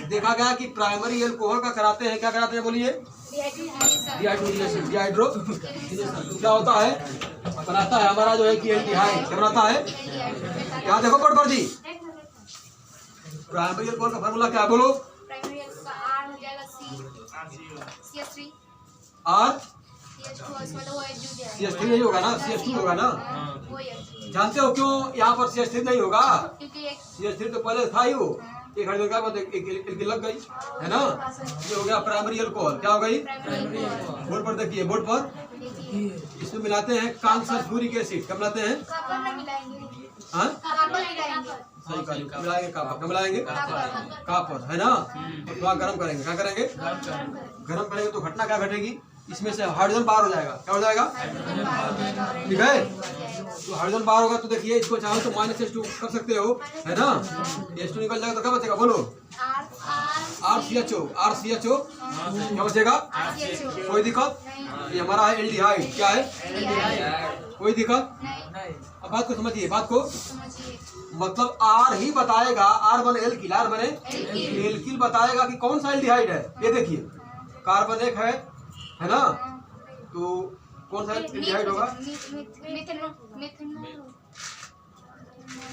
देखा गया कि प्राइमरी अल्कोहल का कराते हैं, क्या कराते हैं बोलिए, डिहाइड्रोजिनेशन, डिहाइड्रोजिनेशन क्या होता है, बनाता है हमारा जो है कि एल्डिहाइड, क्या बनाता है, यहाँ देखो बोर्ड पर जी, प्राइमरी अल्कोहल का फार्मूला क्या है बोलो, आर CH3 नहीं होगा ना, CH2 होगा ना, जानते हो क्यों यहाँ पर CH3 नहीं होगा, CH3 तो पहले था ही वो, एक हाइड्रोजन का बाद एक लग गई है ना, ये हो गया प्राइमरी अल्कोहल, क्या हो गई, बोर्ड पर देखिए, बोर्ड पर इसमें मिलाते हैं कांच सल्फ्यूरिक एसिड, क्या मिलाते हैं, हाँ सही कहा, मिलाएंगे कापर, क्या मिलाएंगे, कापर है ना, और थोड़ा गर्म करेंगे, क्या करेंगे, गर्म करेंगे तो घटना क्या घटेगी, इसमें से हाइड्रोजन बाहर हो जाएगा, क्या हो जाएगा, ठीक है, तो हाइड्रोजन बाहर होगा तो देखिए इसको चाहो तो -H2 कर सकते हो, है ना, H2 निकल जाएगा तो क्या बचेगा बोलो, RCHO क्या बचेगा, कोई दिक्कत, ये हमारा है एल्डिहाइड, क्या है, कोई दिक्कत, अब बात को समझिए, बात को मतलब R ही बताएगा, R बने एल्किल, R बने एल्किल बताएगा कि कौन सा एल्डिहाइड है, ये देखिए कार्बन एक है ना, तो कौन सा एल्डिहाइड होगा,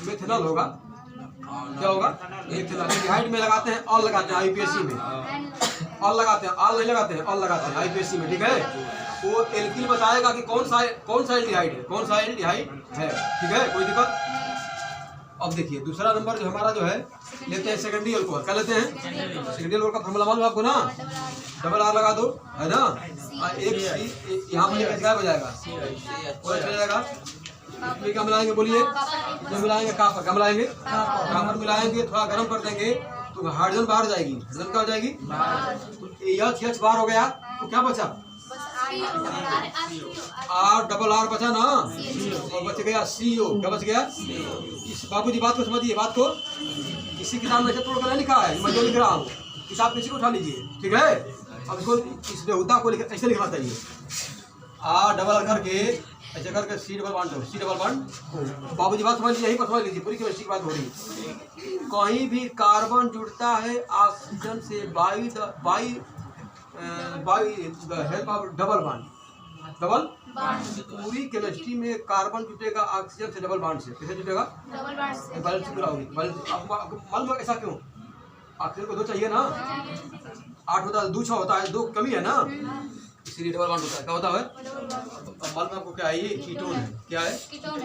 मिथेनॉल होगा, क्या होगा, मिथेनॉल, एल्डिहाइड में लगाते हैं ऑल, लगाते हैं IUPAC में ऑल लगाते हैं, ऑल नहीं लगाते हैं, ऑल लगाते हैं IUPAC में, ठीक है, वो एल्किल बताएगा कि कौन सा एल्डिहाइड है, कौन सा एल्डिहाइड है, ठीक है, कोई दिक्कत। अब देखिए दूसरा नंबर जो हमारा जो है लेते हैं सेकेंडरी अल्कोहल, क्या लेते हैं, सेकेंडरी अल्कोहल का फॉर्मूला मालूम आपको ना, डबल R लगा दो, है ना, एक C यहाँ पर क्या हो जाएगा, और चला जाएगा, इसमें क्या मिलाएंगे बोलिए, जो मिलाएंगे कापर, क्या मिलाएंगे, कापर मिलाएंगे, थोड़ा गर्म कर देंगे तो हाइड्रोजन बाहर जाएगी, हाइड्रोजन क्या हो जाएगी, H बार हो गया तो क्या बचा, R बचा ना, और बच गया CO, क्या बच गया, इस बाबूजी बात को समझिए, बात को किसी किताब में से तोड़ कर नहीं लिखा है, मैं जो लिख रहा हूँ किताब किसी को उठा लीजिए, ठीक है, अब इसको इस बेहुदा को ऐसे लिखना चाहिए, R करके ऐसे करके C डबल बाबूजी बात समझ लीजिए, यही पर समझ लीजिए, पूरी केमिस्ट्री की बात हो रही है, कहीं भी कार्बन जुड़ता है ऑक्सीजन से by help of double bond, पूरी केमिस्ट्री में कार्बन जुटेगा ऑक्सीजन से डबल बॉन्ड से, कैसे जुटेगा, बैलेंस पूरा होगी, मालूम ऐसा क्यों, ऑक्सीजन को 2 चाहिए ना, 8 होता है, 2 6 होता है, 2 कमी है ना, इसलिए डबल बॉन्ड होता है, क्या होता है, मालूम आपको क्या है, ये कीटोन है, क्या है, कीटोन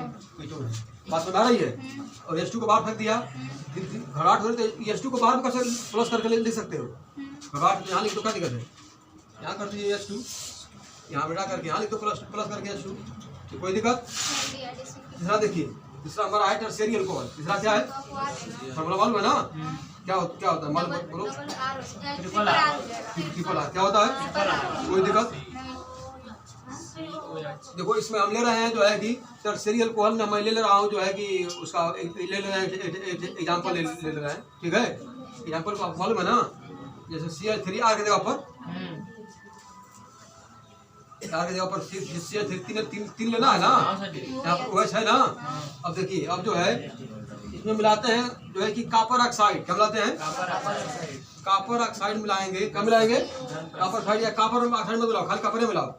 है, बात में आ रही है, और H2 को बाहर फेंक दिया, घबराहट हो रही तो H2 को बाहर कैसे प्लस करके लिख सकते हो, घबराहट यहाँ लिख तो क्या दिक्कत है, यहाँ कर दीजिए H2, यहाँ बेटा करके यहाँ लिख दो प्लस करके H2, तो कोई दिक्कत। तीसरा देखिए, तीसरा हमारा है टर्शियरी अल्कोहल, तीसरा क्या है, फॉर्मूला मालूम है ना, क्या होता है मालूम बोलो, ट्रिपल R, क्या होता है, कोई दिक्कत। देखो इसमें हम ले रहे हैं जो है कि टर्शियरी अल्कोहल में मैं ले रहा हूँ जो है कि उसका ले रहे हैं एग्जाम्पल ले रहे हैं, ठीक है, एग्जाम्पल को आपको मालूम है ना, जैसे CH3R के जगह पर CH3 तीन लेना है ना, यहाँ पर OH है ना। अब देखिए अब जो है इसमें मिलाते हैं जो है कि कॉपर ऑक्साइड, क्या मिलाते हैं, कॉपर ऑक्साइड मिलाएंगे, क्या मिलाएंगे, कॉपर ऑक्साइड या कॉपर ऑक्साइड में मिलाओ, खाली कॉपर ही मिलाओ,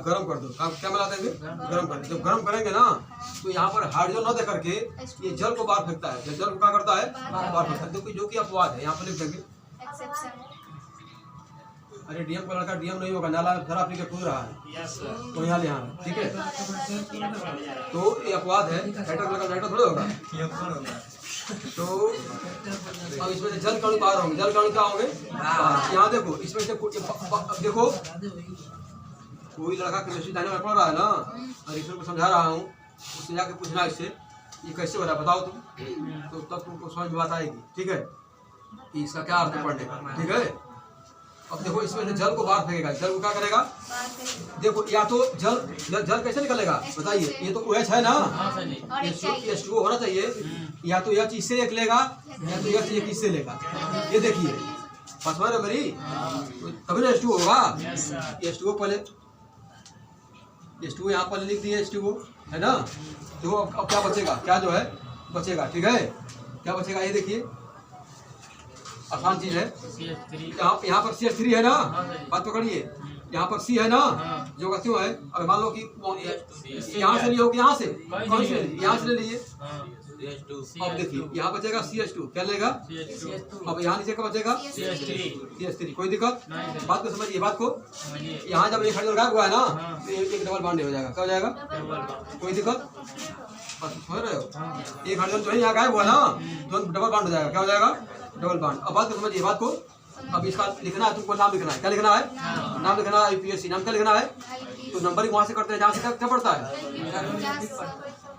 गर्म कर दो, क्या मिला देंगे, गर्म कर दो, जब गर्म करेंगे ना तो यहाँ पर हाइड्रोजन न दे करके ये जल को बाहर फेंकता है, जल को क्या करता है, बाहर फेंकता है, जो कि अपवाद है, यहाँ पर लिख देंगे अरे डीएम का लड़का डीएम नहीं होगा, नाला में शराब पी के कूद रहा है तो यहाँ ले यहाँ, ठीक है। तो ये अपवाद है, हेटर का लड़का हेटर थोड़ा होगा। ये कौन होगा? तो अब इसमें से जल कणु बाहर होंगे, जल कणु क्या होंगे बाहर। यहाँ देखो इसमें से देखो कोई लड़का केमिस्ट्री जाने में पढ़ रहा है ना, और ईश्वर को समझा रहा हूँ, उससे जाके पूछना इससे ये कैसे हो रहा है बताओ तुम, तो तब तुमको समझ में बात आएगी, ठीक है कि इसका क्या अर्थ है पढ़ने का, ठीक है। अब देखो इसमें से जल को बाहर फेंकेगा, जल को क्या करेगा, देखो या तो जल कैसे निकलेगा बताइए, ये तो OH है ना, H2O होना चाहिए, या तो यह चीज से एक लेगा या तो यह चीज किससे लेगा, ये देखिए बात समझ रहे मेरी, तभी ना H2O होगा। H2O पहले H2O यहाँ पर लिख दिए H2O है ना, तो अब क्या बचेगा, क्या जो है बचेगा, ठीक है क्या बचेगा ये देखिए आसान चीज है। यहाँ पर CH3 है ना, बात पकड़िए, यहाँ पर C है ना जो का क्यों है, अगर मान लो कि यहाँ से लिए हो कि यहाँ से, कौन से यहाँ से ले लीजिए। अब देखिए यहाँ बचेगा CH2, क्या लेगा, अब यहाँ नीचे का बचेगा CH3, कोई दिक्कत बात को समझिए, बात को यहाँ जब एक हाइड्रोजन गायब हुआ है ना तो एक डबल बॉन्ड हो जाएगा, क्या हो जाएगा, कोई दिक्कत बस समझ रहे हो, एक हाइड्रोजन जो है यहाँ गायब हुआ ना तो डबल बॉन्ड हो जाएगा, क्या हो जाएगा डबल बॉन्ड। अब बात को समझिए, बात को अब इसका लिखना है, तुमको नाम लिखना है, क्या लिखना है, नाम लिखना है UPSC, नाम क्या लिखना है, तो नंबरिंग वहाँ से करते हैं जहाँ से क्या पड़ता है।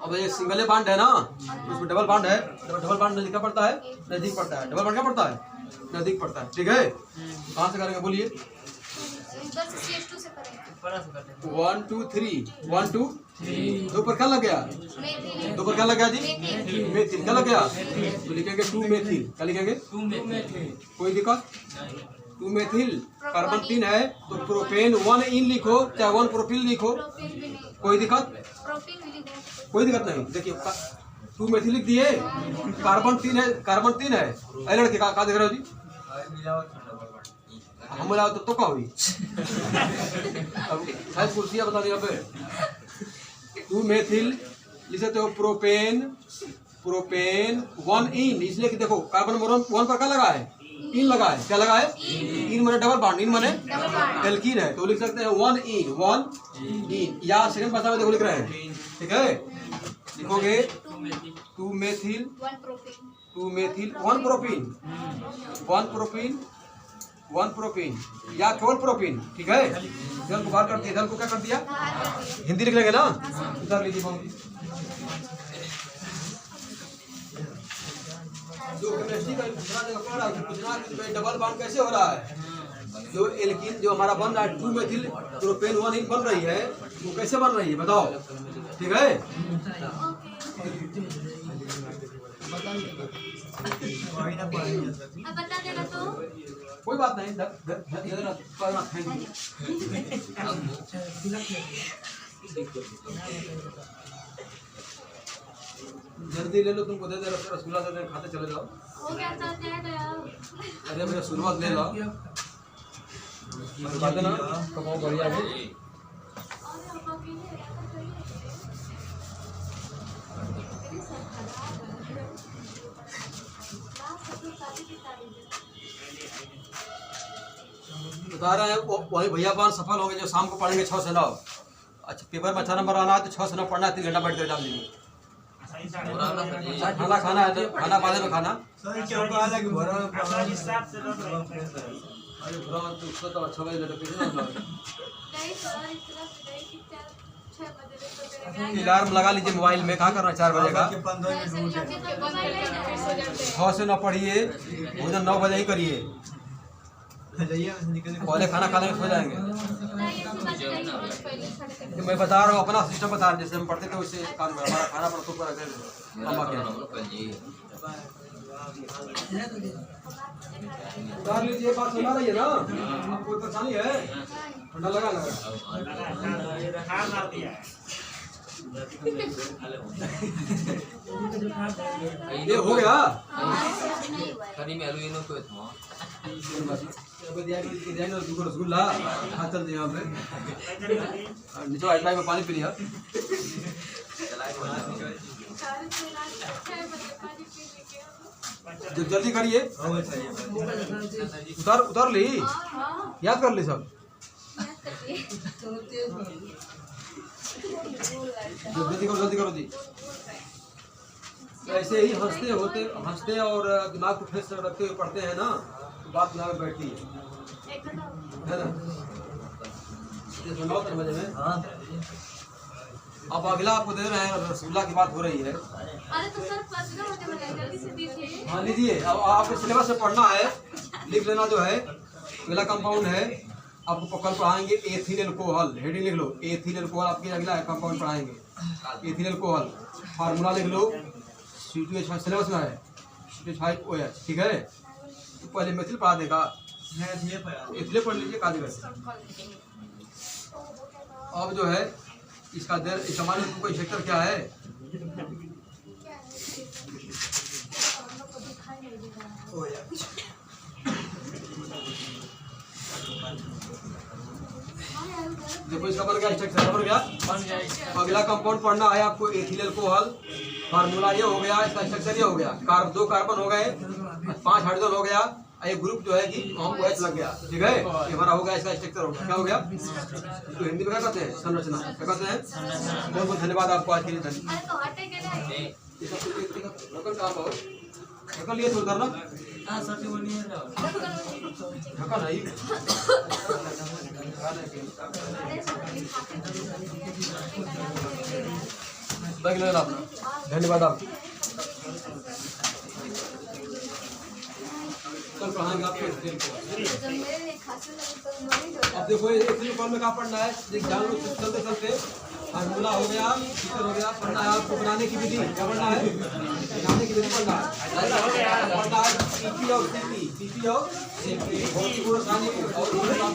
अब ये सिंगल बॉन्ड है ना, उसमें डबल बॉन्ड है, डबल बॉन्ड नजदीक पड़ता है, नजदीक पड़ता है, डबल बॉन्ड क्या पड़ता है, नजदीक पड़ता है, ठीक है। कहाँ से करेंगे बोलिए, 1 2 3 1 2 दो पर क्या लग गया, दो पर क्या लग गया जी, मेथिल क्या लग गया, तो लिखेंगे 2 मेथिल, क्या लिखेंगे 2 मेथिल, कोई दिक्कत 2 मेथिल, कार्बन 3 है तो प्रोपेन 1 इन लिखो चाहे 1 प्रोपिल लिखो, कोई दिक्कत नहीं। देखिए 2 मेथिल लिख दिए, कार्बन 3 है, अरे लड़के का देख रहे हो जी, हम बोला तो क्या हुई शायद कुर्सियाँ बता दी अब 2 मेथिल लिख सकते हो, प्रोपेन 1 इन, इसलिए कि देखो कार्बन मोरम 1 पर क्या लगा है, इन लगा है, क्या लगा है, इन माने डबल बॉन्ड, इन माने एल्कीन है तो लिख सकते हैं 1 इन, या सेकंड भाषा में देखो लिख रहे हैं, ठीक है लिखोगे 2 मेथिल 1 प्रोपीन या केवल प्रोपीन, ठीक है। जल को बाहर कर दिया, जल को क्या कर दिया, हिंदी लिख लेंगे ना, उधर लीजिए जो केमिस्ट्री का दूसरा जगह पढ़ रहा है, पूछना कि डबल बॉन्ड कैसे हो रहा है, जो एल्कीन जो हमारा बन रहा है 2 मेथिल प्रोपेन 1 इन बन रही है, वो कैसे बन रही है बताओ, ठीक है। बता देगा तो कोई बात नहीं, जल्दी ले लो, तुमको दे दे रसगुल्ला दे दे, खाते चले जाओ, हो गया तो दे दो यार। अरे मेरा शुरुआत ले लो, बात है ना कमाओ बढ़िया है। बता रहे हैं वही भैया पान सफल होंगे जो शाम को पढ़ेंगे 6 से 9। अच्छा पेपर में अच्छा नंबर आना है तो 6 से 9 पढ़ना है, 3 घंटा बैठ कर एग्जाम दीजिए। खाना खाना है तो खाना बाद में खाना, अरे उसको तो 6 बजे अलार्म लगा लीजिए मोबाइल में, कहाँ करना 4 बजे का, 6 से 9 पढ़िए, भोजन 9 बजे ही करिए, पहले खाना खाने में सो जाएंगे। मैं बता रहा हूँ अपना सिस्टम बता रहा हूँ, जैसे हम पढ़ते थे उससे काम में हमारा खाना पर खुद पर उतार लीजिए, बात सुना रही है ना, कोई परेशानी है, ठंडा लगा ये हो गया रसगुल्ला हाथ चलते यहाँ पे नीचे वाइट में पानी पी लिया। जल्दी करिए। हो गए सर ये उतार ली, हाँ याद कर ली सब। याद करिए। जल्दी करो जी। ऐसे ही हंसते और दिमाग को फ्रेश रखते हुए पढ़ते हैं ना, तो बात दिमाग में बैठती है एक बताओ। है ना। ये सुनाओ समझ में। हाँ अब अगला आपको दे रहे हैं, रसगुल्ला की बात हो रही है। अरे तो सर पढ़ना होते हैं, जल्दी से दीजिए। हाँ लीजिए, अब आपको सिलेबस में पढ़ना है, लिख लेना जो है। अगला कंपाउंड है, आपको कल पढ़ाएंगे एथिल एल्कोहल। हेडिंग लिख लो, एथिल एल्कोहल आपके अगला कंपाउंड पढ़ाएंगे। एथिल एल्कोहल फार्मूला लिख लो, C2H5 सिलेबस में है, C2H5OH, ठीक है। तो पहले मेथिल पढ़ा देगा, ये पढ़ा इसलिए पढ़ लीजिए काजगर। अब जो है इसका इसका मान लो कोई सेक्टर क्या है, ओ यार देखो इसका बन गया, स्ट्रक्चर बन गया। बन गया। अगला कंपाउंड पढ़ना है आपको एथिल एल्कोहल। फार्मूला ये हो गया, इसका स्ट्रक्चर ये हो गया। दो कार्बन हो गए, 5 हाइड्रोजन हो गया, एक ग्रुप जो है कि OH लग गया, ठीक है। ये हमारा हो गया, इसका स्ट्रक्चर हो गया। क्या हो गया? तो हिंदी में क्या कहते हैं? संरचना। क्या कहते हैं? बहुत बहुत धन्यवाद आपको आज के लिए। धन्यवाद। अरे तो हटे के नहीं। ढक्कन कहाँ पर हो? ढक्कन लिए तो करना, हाँ सर जी बनी है ढक्कन है ही। अरे सर ये खाते बैग ले लेना अपना। धन्यवाद आपको। कल पढ़ाएंगे आपको एथिल एल्कोहल। जब मेरे लिए खांसी लगी तो मरीज हो अब देखो एथिल एल्कोहल में क्या पढ़ना है, देख जान लो। चलते चलते फार्मूला हो गया, फीचर हो गया, पढ़ना है आपको बनाने की विधि। क्या पढ़ना है? बनाने की विधि पढ़ना है। पढ़ना है CP और CP और CP भौतिक गुण रासायनिक और जाए।